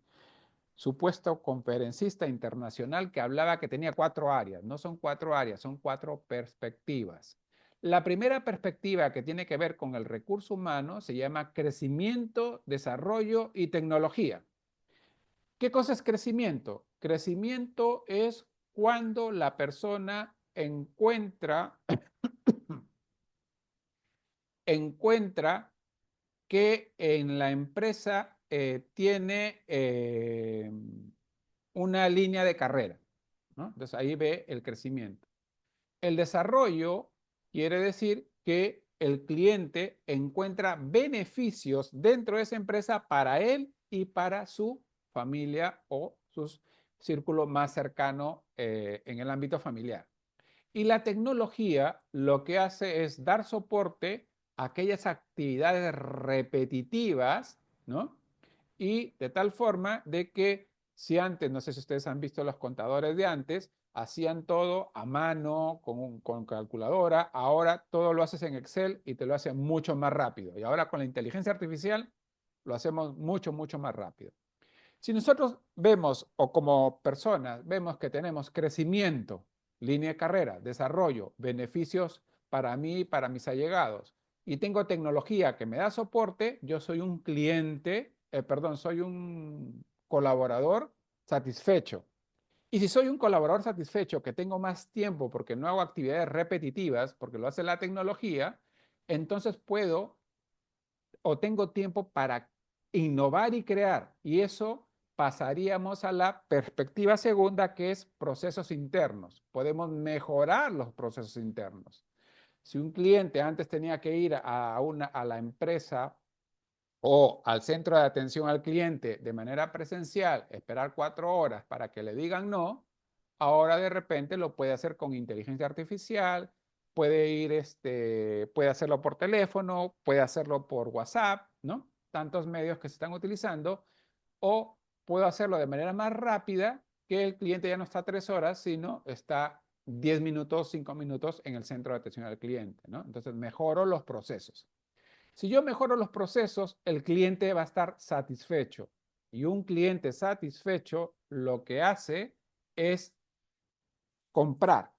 supuesto conferencista internacional que hablaba que tenía 4 áreas. No son 4 áreas, son 4 perspectivas. La primera perspectiva, que tiene que ver con el recurso humano, se llama crecimiento, desarrollo y tecnología. ¿Qué cosa es crecimiento? Crecimiento es cuando la persona encuentra que en la empresa tiene una línea de carrera, ¿no? Entonces ahí ve el crecimiento. El desarrollo quiere decir que el cliente encuentra beneficios dentro de esa empresa para él y para su familia o su círculo más cercano en el ámbito familiar. Y la tecnología lo que hace es dar soporte a aquellas actividades repetitivas, ¿no? Y de tal forma de que si antes, no sé si ustedes han visto los contadores de antes, hacían todo a mano, con calculadora, ahora todo lo haces en Excel y te lo hace mucho más rápido. Y ahora con la inteligencia artificial lo hacemos mucho, mucho más rápido. Si nosotros vemos, o como personas, vemos que tenemos crecimiento, línea de carrera, desarrollo, beneficios para mí y para mis allegados, y tengo tecnología que me da soporte, yo soy un cliente, soy un colaborador satisfecho. Y si soy un colaborador satisfecho, que tengo más tiempo porque no hago actividades repetitivas, porque lo hace la tecnología, entonces puedo o tengo tiempo para innovar y crear. Y eso pasaríamos a la perspectiva segunda, que es procesos internos. Podemos mejorar los procesos internos. Si un cliente antes tenía que ir a la empresa o al centro de atención al cliente de manera presencial, esperar 4 horas para que le digan no, ahora de repente lo puede hacer con inteligencia artificial, puede hacerlo por teléfono, puede hacerlo por WhatsApp, ¿no? Tantos medios que se están utilizando, o puedo hacerlo de manera más rápida, que el cliente ya no está 3 horas, sino está 10 minutos, 5 minutos en el centro de atención al cliente, ¿no? Entonces mejoro los procesos. Si yo mejoro los procesos, el cliente va a estar satisfecho. Y un cliente satisfecho lo que hace es comprar.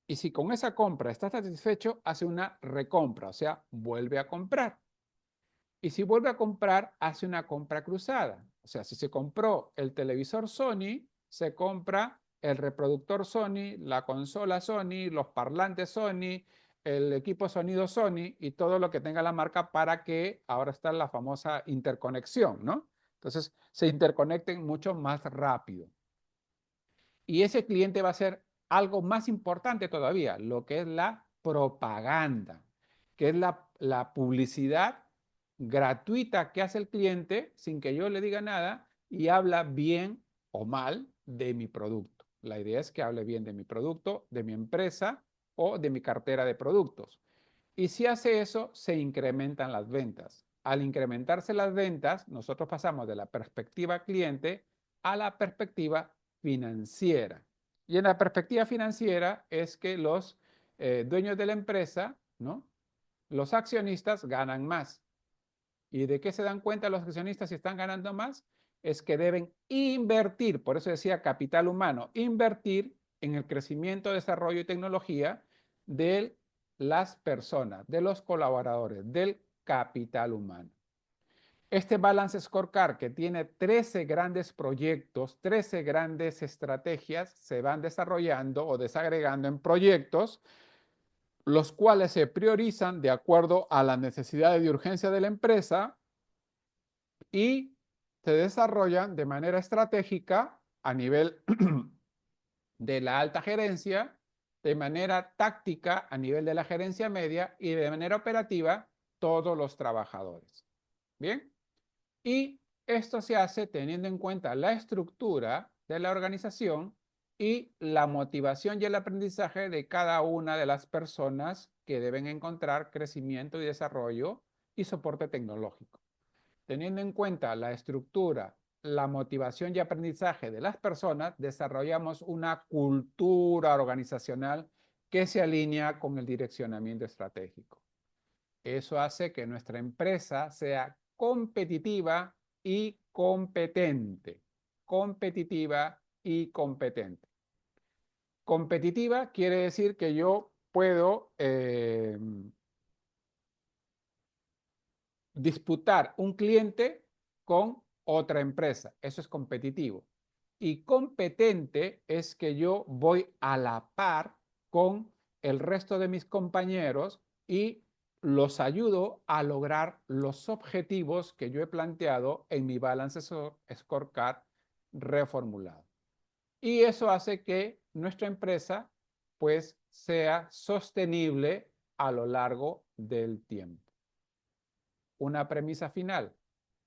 Y si con esa compra está satisfecho, hace una recompra, o sea, vuelve a comprar. Y si vuelve a comprar, hace una compra cruzada. O sea, si se compró el televisor Sony, se compra el reproductor Sony, la consola Sony, los parlantes Sony, el equipo de sonido Sony y todo lo que tenga la marca para que ahora está la famosa interconexión, ¿no? Entonces, se interconecten mucho más rápido. Y ese cliente va a ser algo más importante todavía, lo que es la propaganda, que es la publicidad gratuita que hace el cliente sin que yo le diga nada y habla bien o mal de mi producto. La idea es que hable bien de mi producto, de mi empresa o de mi cartera de productos. Y si hace eso, se incrementan las ventas. Al incrementarse las ventas, nosotros pasamos de la perspectiva cliente a la perspectiva financiera. Y en la perspectiva financiera es que los dueños de la empresa, ¿no? Los accionistas ganan más. ¿Y de qué se dan cuenta los accionistas si están ganando más? Es que deben invertir, por eso decía capital humano, invertir en el crecimiento, desarrollo y tecnología de las personas, de los colaboradores, del capital humano. Este Balance Scorecard, que tiene 13 grandes proyectos, 13 grandes estrategias, se van desarrollando o desagregando en proyectos, los cuales se priorizan de acuerdo a las necesidades de urgencia de la empresa y se desarrollan de manera estratégica a nivel de la alta gerencia, de manera táctica a nivel de la gerencia media y de manera operativa todos los trabajadores. Bien, y esto se hace teniendo en cuenta la estructura de la organización y la motivación y el aprendizaje de cada una de las personas que deben encontrar crecimiento y desarrollo y soporte tecnológico. Teniendo en cuenta la estructura, la motivación y aprendizaje de las personas, desarrollamos una cultura organizacional que se alinea con el direccionamiento estratégico. Eso hace que nuestra empresa sea competitiva y competente. Competitiva y competente. Competitiva quiere decir que yo puedo disputar un cliente con otra empresa. Eso es competitivo. Y competente es que yo voy a la par con el resto de mis compañeros y los ayudo a lograr los objetivos que yo he planteado en mi Balance Scorecard reformulado. Y eso hace que nuestra empresa pues sea sostenible a lo largo del tiempo. Una premisa final.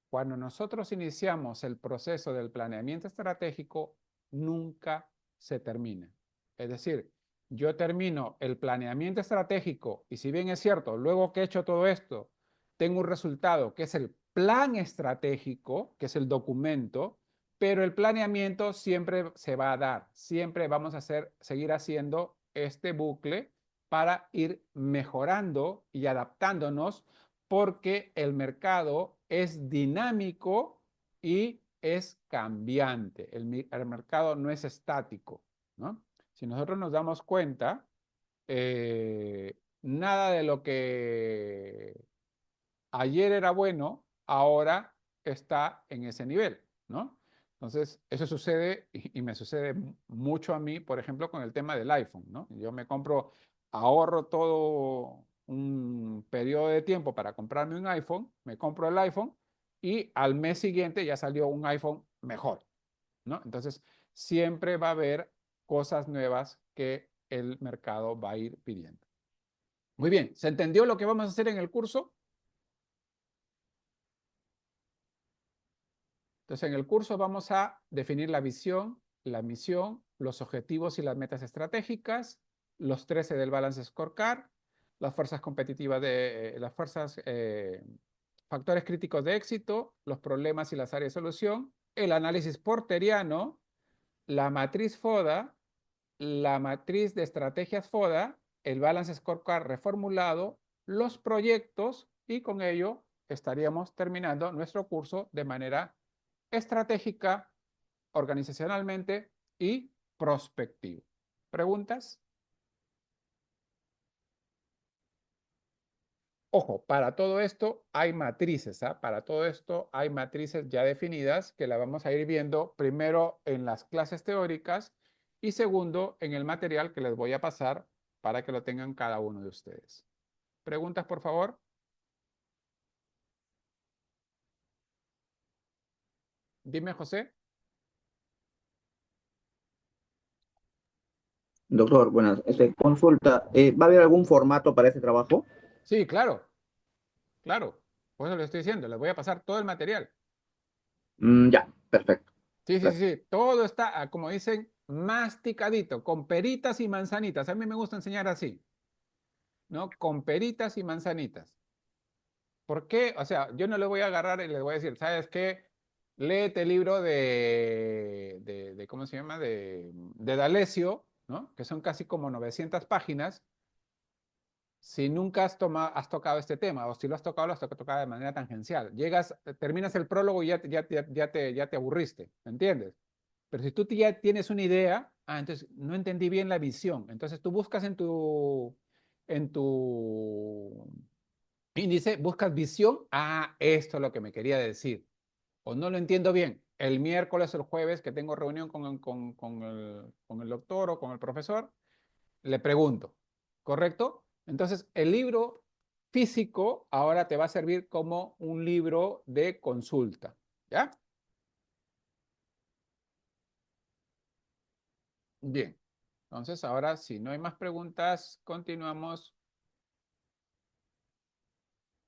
Cuando nosotros iniciamos el proceso del planeamiento estratégico, nunca se termina. Es decir, yo termino el planeamiento estratégico y si bien es cierto, luego que he hecho todo esto, tengo un resultado que es el plan estratégico, que es el documento, pero el planeamiento siempre se va a dar. Siempre vamos a seguir haciendo este bucle para ir mejorando y adaptándonos porque el mercado es dinámico y es cambiante. El mercado no es estático, ¿no? Si nosotros nos damos cuenta, nada de lo que ayer era bueno, ahora está en ese nivel, ¿no? Entonces, eso sucede y me sucede mucho a mí, por ejemplo, con el tema del iPhone, ¿no? Yo me compro, ahorro todo un periodo de tiempo para comprarme un iPhone, me compro el iPhone y al mes siguiente ya salió un iPhone mejor, ¿no? Entonces, siempre va a haber cosas nuevas que el mercado va a ir pidiendo. Muy bien, ¿se entendió lo que vamos a hacer en el curso? Entonces, en el curso vamos a definir la visión, la misión los objetivos y las metas estratégicas, los 13 del Balance Scorecard, las fuerzas competitivas factores críticos de éxito, los problemas y las áreas de solución, el análisis porteriano, la matriz FODA, la matriz de estrategias FODA, el Balance Scorecard reformulado, los proyectos, y con ello estaríamos terminando nuestro curso de manera estratégica, organizacionalmente y prospectiva. ¿Preguntas? Ojo, para todo esto hay matrices, ¿ah? Para todo esto hay matrices ya definidas que la vamos a ir viendo primero en las clases teóricas y segundo en el material que les voy a pasar para que lo tengan cada uno de ustedes. ¿Preguntas, por favor? Dime, José. Doctor, buenas. Consulta, ¿va a haber algún formato para ese trabajo? Sí, claro, claro. Por eso le estoy diciendo, les voy a pasar todo el material. Ya, perfecto. Sí, sí, Gracias. sí, todo está, como dicen, masticadito, con peritas y manzanitas. A mí me gusta enseñar así, ¿no? Con peritas y manzanitas. ¿Por qué? O sea, yo no le voy a agarrar y le voy a decir, ¿sabes qué? Léete el libro ¿cómo se llama? De D'Alessio, ¿no? Que son casi como 900 páginas. Si nunca has tocado este tema, o si lo has tocado de manera tangencial. Terminas el prólogo y ya te aburriste, ¿me entiendes? Pero si tú ya tienes una idea, entonces no entendí bien la visión. Entonces tú buscas en tu índice, buscas visión, esto es lo que me quería decir. O no lo entiendo bien. El miércoles o el jueves que tengo reunión con el doctor o con el profesor, le pregunto, ¿correcto? Entonces, el libro físico ahora te va a servir como un libro de consulta, ¿ya? Bien. Entonces, ahora, si no hay más preguntas, continuamos.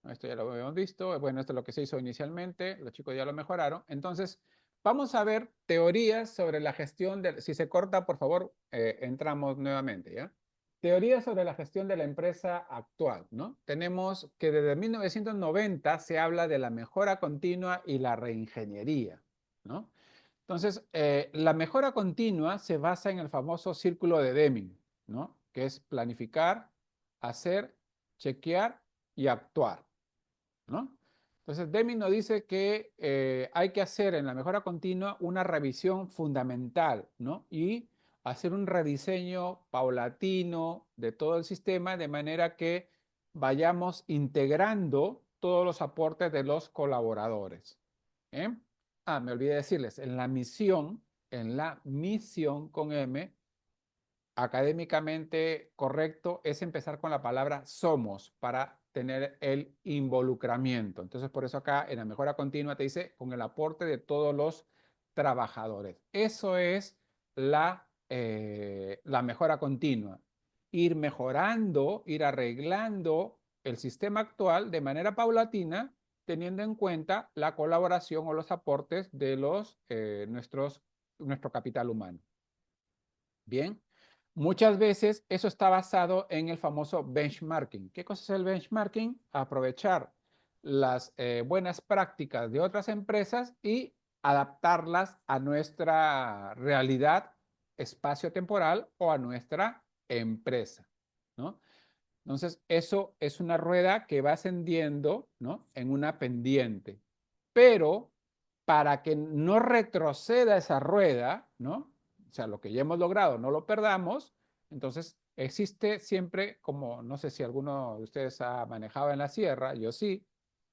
Esto ya lo habíamos visto. Bueno, esto es lo que se hizo inicialmente. Los chicos ya lo mejoraron. Entonces, vamos a ver teorías sobre la gestión de... Si se corta, por favor, entramos nuevamente, ¿ya? Teorías sobre la gestión de la empresa actual, ¿no? Tenemos que desde 1990 se habla de la mejora continua y la reingeniería, ¿no? Entonces, la mejora continua se basa en el famoso círculo de Deming, ¿no? Que es planificar, hacer, chequear y actuar, ¿no? Entonces, Deming nos dice que hay que hacer en la mejora continua una revisión fundamental, ¿no? Y hacer un rediseño paulatino de todo el sistema de manera que vayamos integrando todos los aportes de los colaboradores. ¿Eh? Me olvidé decirles, en la misión con M, académicamente correcto es empezar con la palabra somos para tener el involucramiento. Entonces, por eso acá en la mejora continua te dice con el aporte de todos los trabajadores. Eso es la mejora continua. Ir mejorando, ir arreglando el sistema actual de manera paulatina, teniendo en cuenta la colaboración o los aportes de nuestro capital humano. Bien. Muchas veces eso está basado en el famoso benchmarking. ¿Qué cosa es el benchmarking? Aprovechar las buenas prácticas de otras empresas y adaptarlas a nuestra realidad espacio-temporal o a nuestra empresa, ¿no? Entonces, eso es una rueda que va ascendiendo, ¿no? En una pendiente. Pero para que no retroceda esa rueda, ¿no? O sea, lo que ya hemos logrado no lo perdamos, entonces existe siempre, como no sé si alguno de ustedes ha manejado en la sierra, yo sí,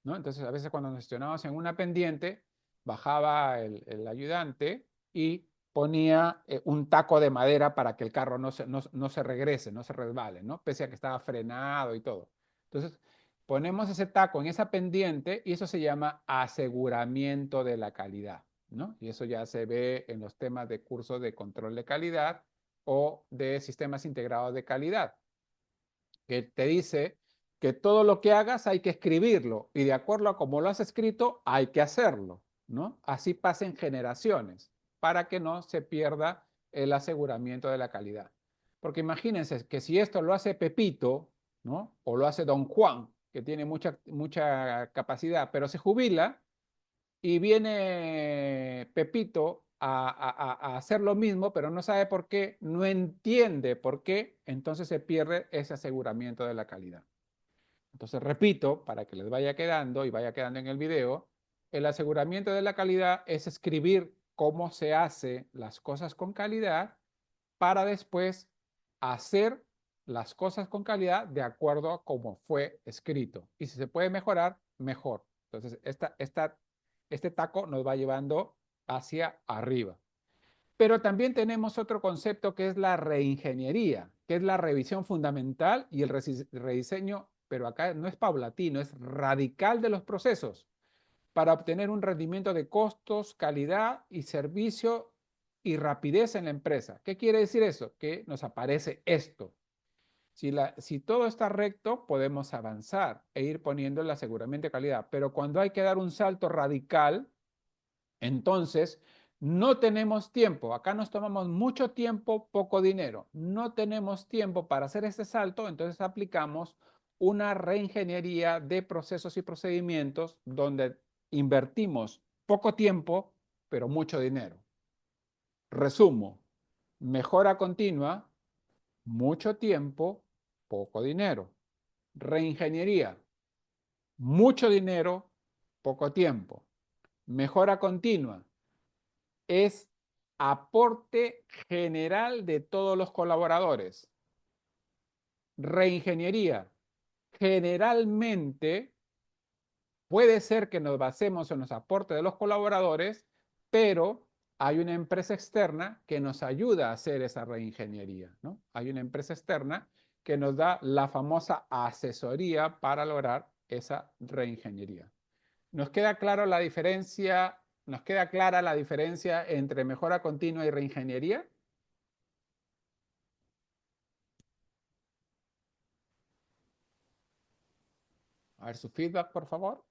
¿no? Entonces a veces cuando nos estacionábamos en una pendiente, bajaba el ayudante y ponía un taco de madera para que el carro no se regrese, no se resbale, ¿no? Pese a que estaba frenado y todo. Entonces, ponemos ese taco en esa pendiente y eso se llama aseguramiento de la calidad, ¿no? Y eso ya se ve en los temas de cursos de control de calidad o de sistemas integrados de calidad, que te dice que todo lo que hagas hay que escribirlo y de acuerdo a cómo lo has escrito hay que hacerlo, ¿no? Así pasen generaciones para que no se pierda el aseguramiento de la calidad. Porque imagínense que si esto lo hace Pepito, ¿no? O lo hace Don Juan, que tiene mucha capacidad, pero se jubila y viene Pepito a hacer lo mismo, pero no sabe por qué, no entiende por qué, entonces se pierde ese aseguramiento de la calidad. Entonces, repito, para que les vaya quedando y vaya quedando en el video, el aseguramiento de la calidad es escribir cómo se hace las cosas con calidad para después hacer las cosas con calidad de acuerdo a cómo fue escrito. Y si se puede mejorar, mejor. Entonces, este taco nos va llevando hacia arriba. Pero también tenemos otro concepto que es la reingeniería, que es la revisión fundamental y el rediseño, pero acá no es paulatino, es radical de los procesos para obtener un rendimiento de costos, calidad y servicio y rapidez en la empresa. ¿Qué quiere decir eso? Que nos aparece esto. Si todo está recto, podemos avanzar e ir poniendo el aseguramiento de calidad, pero cuando hay que dar un salto radical, entonces, no tenemos tiempo. Acá nos tomamos mucho tiempo, poco dinero. No tenemos tiempo para hacer este salto, entonces aplicamos una reingeniería de procesos y procedimientos donde invertimos poco tiempo, pero mucho dinero. Resumo, mejora continua, mucho tiempo, poco dinero. Reingeniería, mucho dinero, poco tiempo. Mejora continua, es aporte general de todos los colaboradores. Reingeniería. Generalmente puede ser que nos basemos en los aportes de los colaboradores, pero hay una empresa externa que nos ayuda a hacer esa reingeniería, ¿no? Hay una empresa externa que nos da la famosa asesoría para lograr esa reingeniería. ¿Nos queda claro la diferencia? ¿Nos queda clara la diferencia entre mejora continua y reingeniería? A ver su feedback, por favor.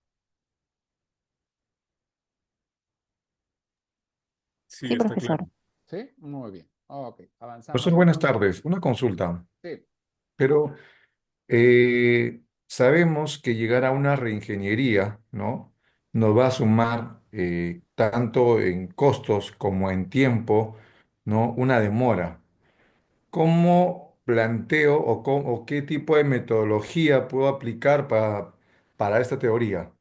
Sí, Sí, está profesor. claro. ¿Sí? Muy bien. Ok, avanzamos Profesor, buenas entonces. tardes. Una consulta, Sí. pero sabemos que llegar a una reingeniería, ¿no? Nos va a sumar tanto en costos como en tiempo, ¿no? Una demora. ¿Cómo planteo o qué tipo de metodología puedo aplicar para esta teoría,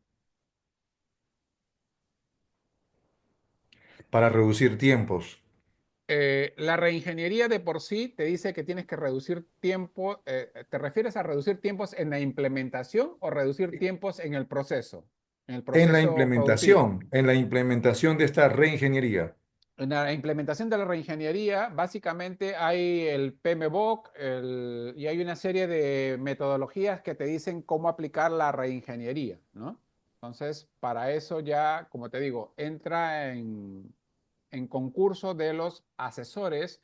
para reducir tiempos? La reingeniería de por sí te dice que tienes que reducir tiempo. ¿Te refieres a reducir tiempos en la implementación o reducir tiempos en el proceso productivo? En la implementación de esta reingeniería. En la implementación de la reingeniería, básicamente hay el PMBOK y hay una serie de metodologías que te dicen cómo aplicar la reingeniería, ¿no? Entonces, para eso ya, como te digo, entra en concurso de los asesores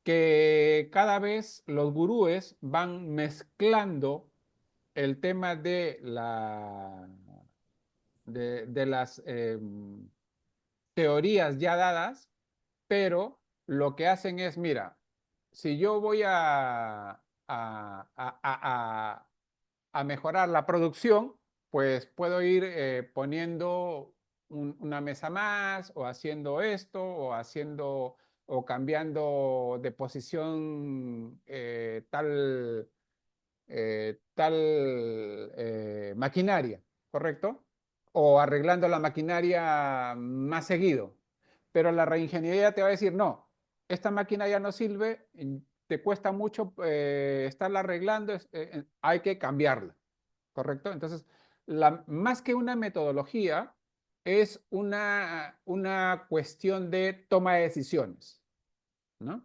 que cada vez los gurúes van mezclando el tema de las teorías ya dadas, pero lo que hacen es, mira, si yo voy a mejorar la producción, pues puedo ir poniendo una mesa más o haciendo esto o haciendo o cambiando de posición tal maquinaria, ¿correcto? O arreglando la maquinaria más seguido. Pero la reingeniería te va a decir, no, esta máquina ya no sirve, te cuesta mucho estarla arreglando, hay que cambiarla, ¿correcto? Entonces, más que una metodología, es una cuestión de toma de decisiones, ¿no?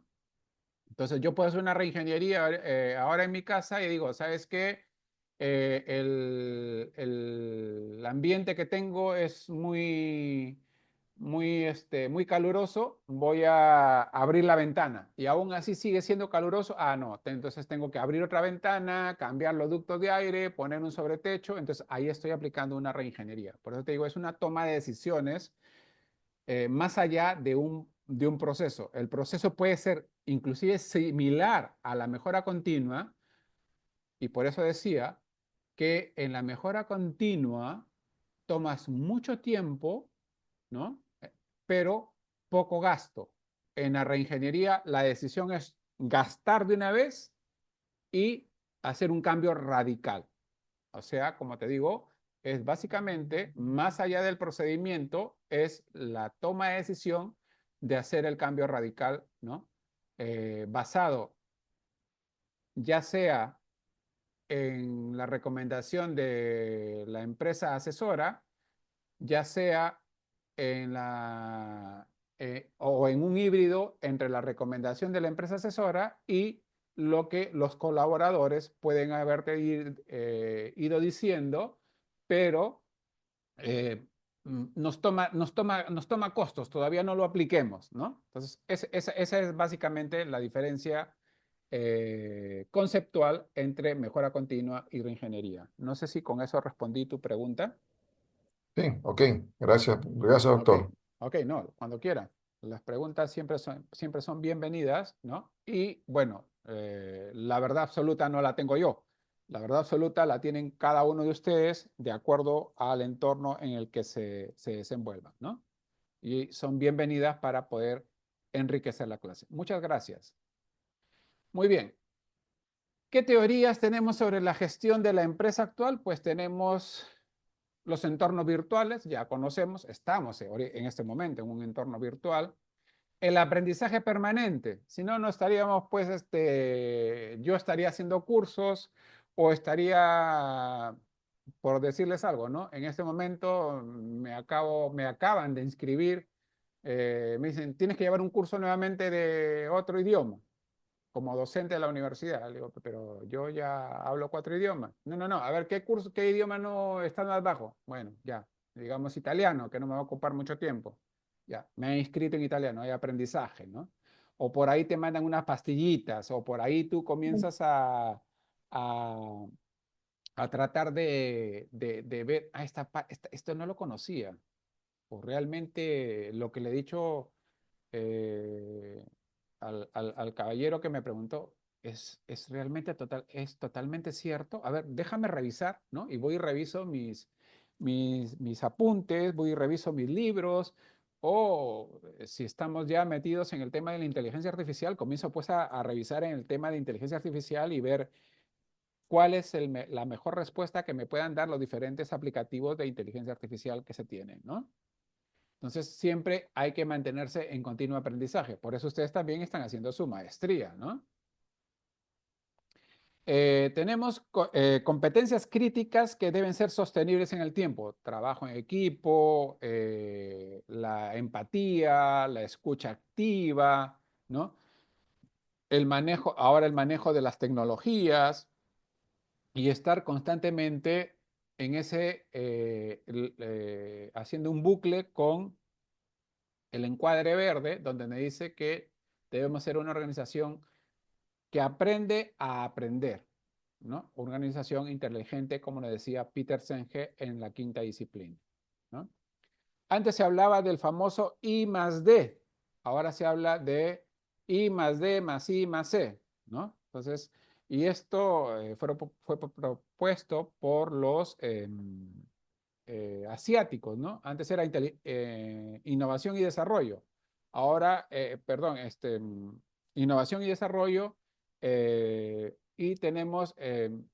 Entonces yo puedo hacer una reingeniería ahora en mi casa y digo, ¿sabes qué? El ambiente que tengo es muy caluroso, voy a abrir la ventana y aún así sigue siendo caluroso. Ah, no, entonces tengo que abrir otra ventana, cambiar los ductos de aire, poner un sobretecho. Entonces ahí estoy aplicando una reingeniería. Por eso te digo, es una toma de decisiones más allá de un de un proceso. El proceso puede ser inclusive similar a la mejora continua y por eso decía que en la mejora continua tomas mucho tiempo, ¿no? Pero poco gasto. En la reingeniería la decisión es gastar de una vez y hacer un cambio radical. O sea, como te digo, es básicamente, más allá del procedimiento, es la toma de decisión de hacer el cambio radical, ¿no? Basado ya sea en la recomendación de la empresa asesora, ya sea en o en un híbrido entre la recomendación de la empresa asesora y lo que los colaboradores pueden haberte ido diciendo, pero nos toma costos, todavía no lo apliquemos, ¿no? Entonces, esa es básicamente la diferencia conceptual entre mejora continua y reingeniería. No sé si con eso respondí tu pregunta. Sí, ok, gracias, gracias, Ok, doctor. ok, no, cuando quiera. Las preguntas siempre son bienvenidas, ¿no? Y bueno, la verdad absoluta no la tengo yo. La verdad absoluta la tienen cada uno de ustedes de acuerdo al entorno en el que se desenvuelvan, ¿no? Y son bienvenidas para poder enriquecer la clase. Muchas gracias. Muy bien. ¿Qué teorías tenemos sobre la gestión de la empresa actual? Pues tenemos los entornos virtuales, ya conocemos, estamos en este momento en un entorno virtual. El aprendizaje permanente, si no, no estaríamos, pues, yo estaría haciendo cursos o estaría, por decirles algo, ¿no? En este momento me acaban de inscribir, me dicen, tienes que llevar un curso nuevamente de otro idioma como docente de la universidad. Le digo, pero yo ya hablo 4 idiomas. No, no, no. A ver, ¿qué curso, qué idioma no está más bajo? Bueno, ya. Digamos italiano, que no me va a ocupar mucho tiempo. Ya, me he inscrito en italiano, hay aprendizaje, ¿no? O por ahí te mandan unas pastillitas, o por ahí tú comienzas a, a tratar de ver, esto no lo conocía, o realmente lo que le he dicho eh, al caballero que me preguntó, es realmente es totalmente cierto. A ver, déjame revisar, ¿no? Y voy y reviso mis apuntes, voy y reviso mis libros, o si estamos ya metidos en el tema de la inteligencia artificial, comienzo pues a revisar en el tema de inteligencia artificial y ver cuál es la mejor respuesta que me puedan dar los diferentes aplicativos de inteligencia artificial que se tienen, ¿no? Entonces, siempre hay que mantenerse en continuo aprendizaje. Por eso ustedes también están haciendo su maestría, ¿no? Tenemos competencias críticas que deben ser sostenibles en el tiempo. Trabajo en equipo, la empatía, la escucha activa, ¿no? Ahora el manejo de las tecnologías y estar constantemente en haciendo un bucle con el encuadre verde, donde me dice que debemos ser una organización que aprende a aprender, ¿no? Organización inteligente, como le decía Peter Senge en la quinta disciplina, ¿no? Antes se hablaba del famoso I más D, ahora se habla de I más D más I más C, ¿no? Entonces, y esto fue propuesto por los asiáticos, ¿no? Antes era innovación y desarrollo. Ahora, perdón, innovación y desarrollo. Y tenemos el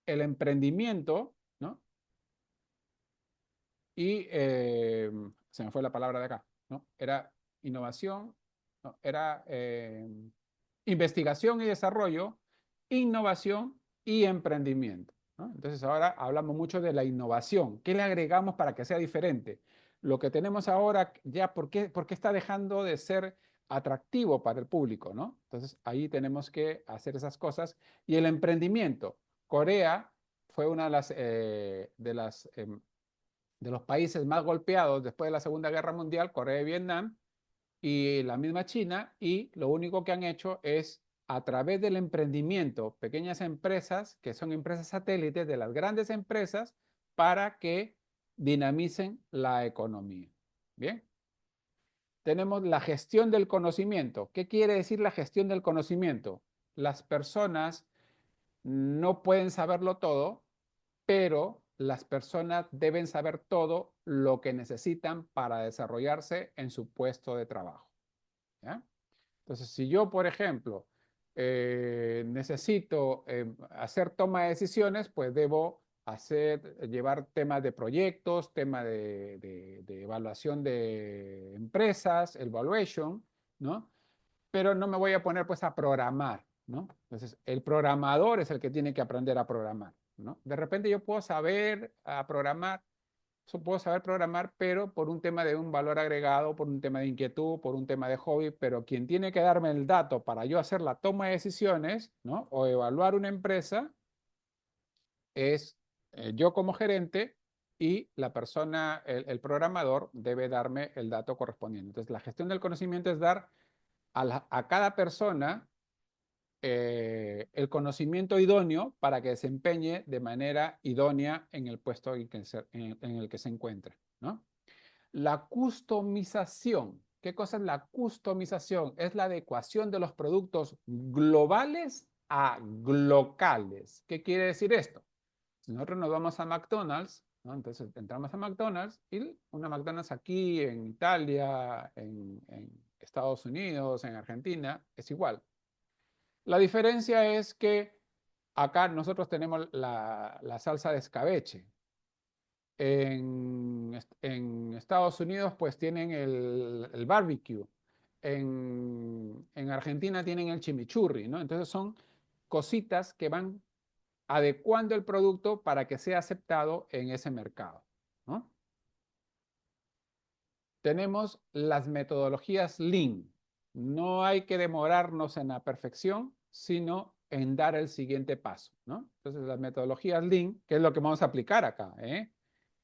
emprendimiento, ¿no? Y se me fue la palabra de acá, ¿no? Era innovación, no, era investigación y desarrollo, innovación y emprendimiento, ¿no? Entonces ahora hablamos mucho de la innovación. ¿Qué le agregamos para que sea diferente? Lo que tenemos ahora ya, por qué está dejando de ser atractivo para el público, ¿no? Entonces ahí tenemos que hacer esas cosas. Y el emprendimiento. Corea fue una de los países más golpeados después de la Segunda Guerra Mundial, Corea y Vietnam, y la misma China, y lo único que han hecho es, a través del emprendimiento, pequeñas empresas que son empresas satélites de las grandes empresas para que dinamicen la economía. Bien. Tenemos la gestión del conocimiento. ¿Qué quiere decir la gestión del conocimiento? Las personas no pueden saberlo todo, pero las personas deben saber todo lo que necesitan para desarrollarse en su puesto de trabajo. ¿Ya? Entonces, si yo, por ejemplo, necesito hacer toma de decisiones, pues debo llevar temas de proyectos, tema de evaluación de empresas, evaluation, ¿no? Pero no me voy a poner pues a programar, ¿no? Entonces, el programador es el que tiene que aprender a programar, ¿no? De repente yo puedo saber a programar, puedo saber programar, pero por un tema de un valor agregado, por un tema de inquietud, por un tema de hobby, pero quien tiene que darme el dato para yo hacer la toma de decisiones, ¿no? O evaluar una empresa es yo como gerente y la persona, el programador, debe darme el dato correspondiente. Entonces, la gestión del conocimiento es dar a cada persona el conocimiento idóneo para que desempeñe de manera idónea en el puesto en el que se encuentre, ¿no? La customización. ¿Qué cosa es la customización? Es la adecuación de los productos globales a locales. ¿Qué quiere decir esto? Si nosotros nos vamos a McDonald's, ¿no? Entonces entramos a McDonald's y una McDonald's aquí en Italia, en Estados Unidos, en Argentina, es igual. La diferencia es que acá nosotros tenemos la salsa de escabeche. En Estados Unidos pues tienen el barbecue. En Argentina tienen el chimichurri, ¿no? Entonces son cositas que van adecuando el producto para que sea aceptado en ese mercado, ¿no? Tenemos las metodologías Lean. No hay que demorarnos en la perfección, sino en dar el siguiente paso, ¿no? Entonces, las metodologías Lean, que es lo que vamos a aplicar acá, ¿eh?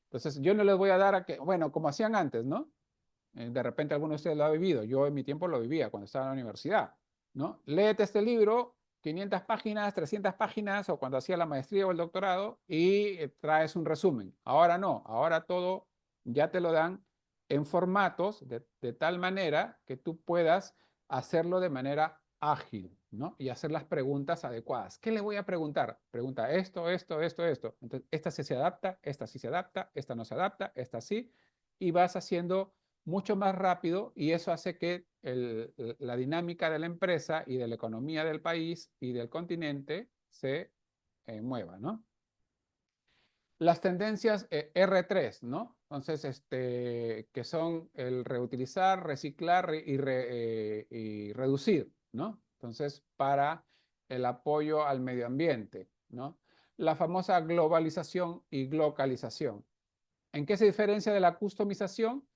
Entonces, yo no les voy a dar a que, bueno, como hacían antes, ¿no? De repente alguno de ustedes lo ha vivido. Yo en mi tiempo lo vivía cuando estaba en la universidad, ¿no? Léete este libro, 500 páginas, 300 páginas, o cuando hacía la maestría o el doctorado, y traes un resumen. Ahora no, ahora todo ya te lo dan en formatos de tal manera que tú puedas hacerlo de manera ágil, ¿no? Y hacer las preguntas adecuadas. ¿Qué le voy a preguntar? Pregunta esto, esto, esto, esto. Entonces, esta sí se adapta, esta sí se adapta, esta no se adapta, esta sí, y vas haciendo mucho más rápido y eso hace que la dinámica de la empresa y de la economía del país y del continente se mueva, ¿no? Las tendencias R3, ¿no? Entonces, que son el reutilizar, reciclar y reducir, ¿no? Entonces, para el apoyo al medio ambiente, ¿no? La famosa globalización y localización. ¿En qué se diferencia de la customización?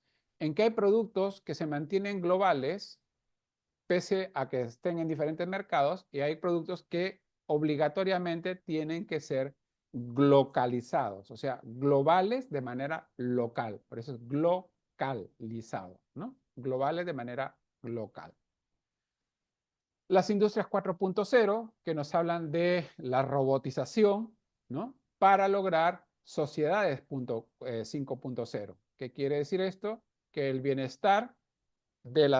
En que hay productos que se mantienen globales pese a que estén en diferentes mercados y hay productos que obligatoriamente tienen que ser localizados, o sea, globales de manera local. Por eso es localizado, ¿no? Globales de manera local. Las industrias 4.0 que nos hablan de la robotización, ¿no? Para lograr sociedades 5.0. ¿Qué quiere decir esto? Que el bienestar del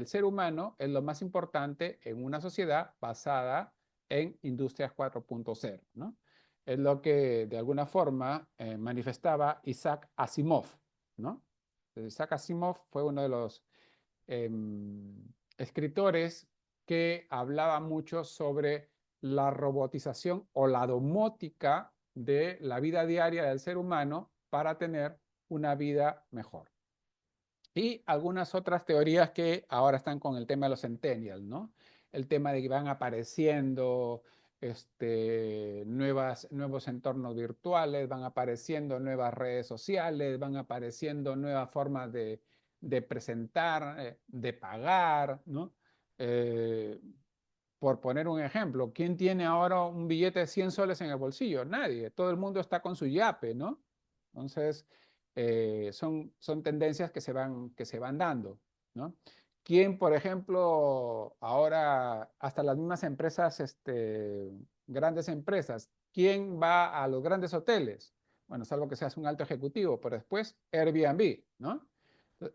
ser humano es lo más importante en una sociedad basada en industrias 4.0, ¿no? Es lo que de alguna forma manifestaba Isaac Asimov, ¿no? Isaac Asimov fue uno de los escritores que hablaba mucho sobre la robotización o la domótica de la vida diaria del ser humano para tener una vida mejor. Y algunas otras teorías que ahora están con el tema de los centennials, ¿no? El tema de que van apareciendo nuevos entornos virtuales, van apareciendo nuevas redes sociales, van apareciendo nuevas formas de presentar, de pagar, ¿no? Eh, por poner un ejemplo, ¿quién tiene ahora un billete de 100 soles en el bolsillo? Nadie. Todo el mundo está con su yape, ¿no? Entonces, son tendencias que se van dando, ¿no? ¿Quién, por ejemplo, ahora, hasta las mismas empresas, grandes empresas, quién va a los grandes hoteles? Bueno, salvo que seas un alto ejecutivo, pero después Airbnb, ¿no?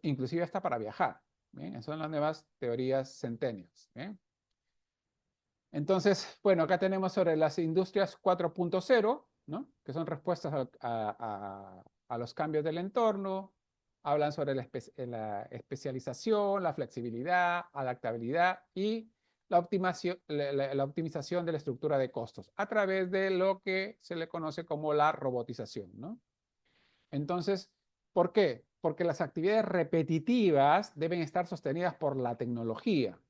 Inclusive hasta para viajar. Bien, esas son las nuevas teorías centennials. Bien. Entonces, bueno, acá tenemos sobre las industrias 4.0, ¿no? Que son respuestas a los cambios del entorno. Hablan sobre la especialización, la flexibilidad, adaptabilidad y la optimización de la estructura de costos a través de lo que se le conoce como la robotización, ¿no? Entonces, ¿por qué? Porque las actividades repetitivas deben estar sostenidas por la tecnología.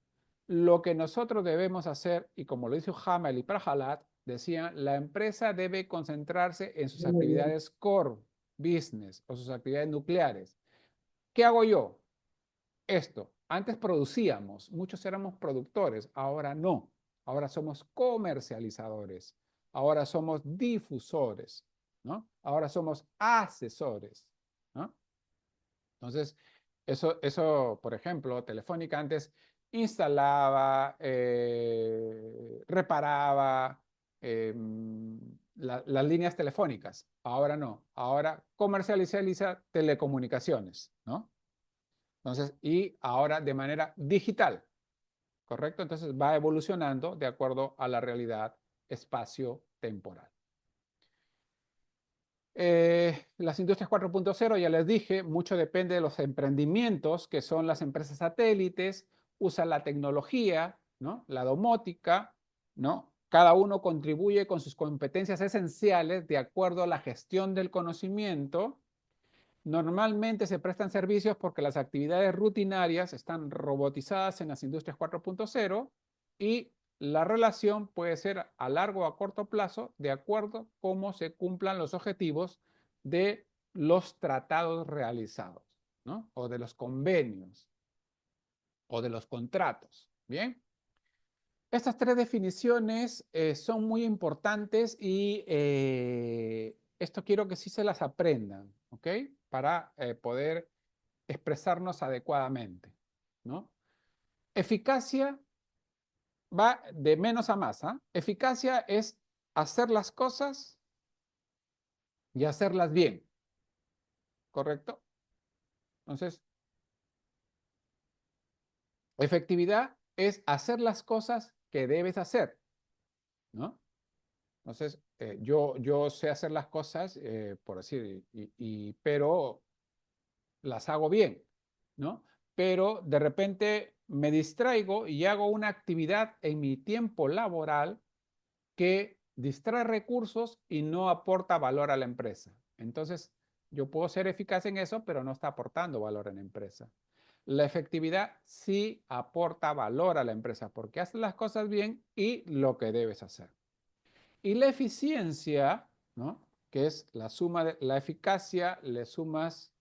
Lo que nosotros debemos hacer, y como lo hizo Hamel y Prahalat, decían, la empresa debe concentrarse en sus actividades core business o sus actividades nucleares. ¿Qué hago yo? Esto. Antes producíamos, muchos éramos productores, ahora no. Ahora somos comercializadores, ahora somos difusores, ¿no? Ahora somos asesores, ¿no? Entonces, eso, por ejemplo, Telefónica antes instalaba, reparaba las líneas telefónicas. Ahora no. Ahora comercializa telecomunicaciones, ¿no? Entonces, y ahora de manera digital, ¿correcto? Entonces va evolucionando de acuerdo a la realidad espacio-temporal. Las industrias 4.0, ya les dije, mucho depende de los emprendimientos, que son las empresas satélites, usan la tecnología, ¿no? La domótica, ¿no? Cada uno contribuye con sus competencias esenciales de acuerdo a la gestión del conocimiento. Normalmente se prestan servicios porque las actividades rutinarias están robotizadas en las industrias 4.0 y la relación puede ser a largo o a corto plazo de acuerdo a cómo se cumplan los objetivos de los tratados realizados, ¿no? O de los convenios o de los contratos. Bien. Estas tres definiciones son muy importantes y esto quiero que sí se las aprendan, ¿ok? Para poder expresarnos adecuadamente, ¿no? Eficacia va de menos a más, ¿ah? Eficacia es hacer las cosas y hacerlas bien, ¿correcto? Entonces, efectividad es hacer las cosas que debes hacer, ¿no? Entonces, yo sé hacer las cosas, por decir, pero las hago bien, ¿no? Pero de repente me distraigo y hago una actividad en mi tiempo laboral que distrae recursos y no aporta valor a la empresa. Entonces, yo puedo ser eficaz en eso, pero no está aportando valor en la empresa. La efectividad sí aporta valor a la empresa porque hace las cosas bien y lo que debes hacer. Y la eficiencia, ¿no? Que es la suma de la eficacia, le sumas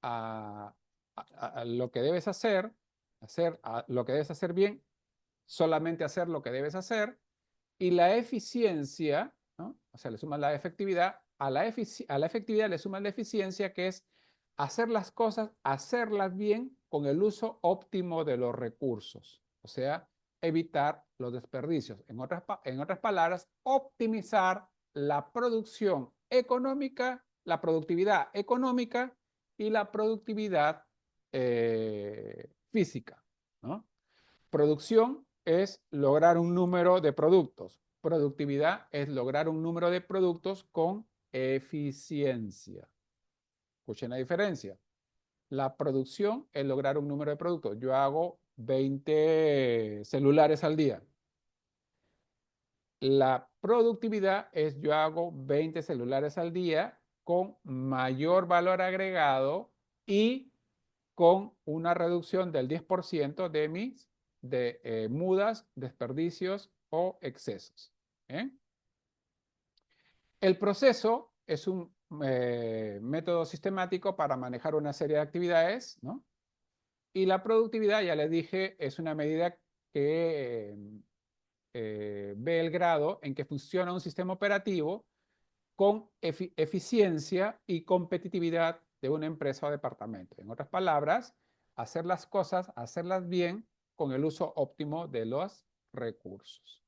a, a lo que debes hacer lo que debes hacer bien, solamente hacer lo que debes hacer, y la eficiencia, ¿no? O sea, le sumas la efectividad, a la efectividad le sumas la eficiencia, que es hacer las cosas, hacerlas bien con el uso óptimo de los recursos, o sea, evitar los desperdicios. En otras palabras, optimizar la producción económica, la productividad económica y la productividad física, ¿no? Producción es lograr un número de productos. Productividad es lograr un número de productos con eficiencia. Escuchen la diferencia. La producción es lograr un número de productos. Yo hago 20 celulares al día. La productividad es yo hago 20 celulares al día con mayor valor agregado y con una reducción del 10% de mis mudas, desperdicios o excesos. ¿Eh? El proceso es un método sistemático para manejar una serie de actividades, ¿no? Y la productividad, ya les dije, es una medida que ve el grado en que funciona un sistema operativo con eficiencia y competitividad de una empresa o departamento. En otras palabras, hacer las cosas, hacerlas bien con el uso óptimo de los recursos.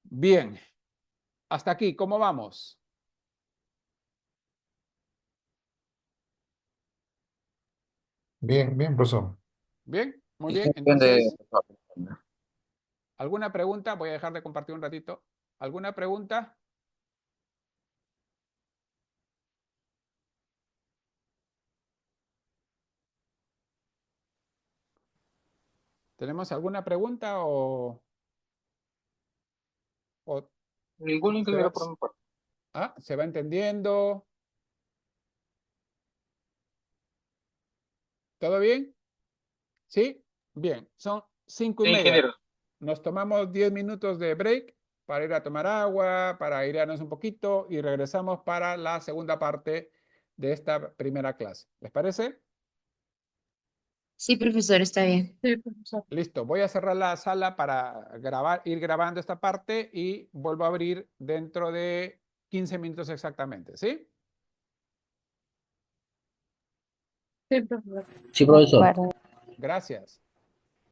Bien, hasta aquí, ¿cómo vamos? Bien, bien, profesor. Bien, muy Sí, bien. depende. Entonces, ¿alguna pregunta? Voy a dejar de compartir un ratito. ¿Alguna pregunta? ¿Tenemos alguna pregunta o Ningún se va, ingeniero por mi parte. se va entendiendo? ¿Todo bien? ¿Sí? Bien, son 5:30. Ingeniero. Nos tomamos 10 minutos de break para ir a tomar agua, para airearnos un poquito y regresamos para la segunda parte de esta primera clase. ¿Les parece? Sí, profesor, está bien. Sí, profesor. Listo, voy a cerrar la sala para grabar, ir grabando esta parte y vuelvo a abrir dentro de 15 minutos exactamente, ¿sí? Sí, profesor. Sí, De profesor. acuerdo. Gracias.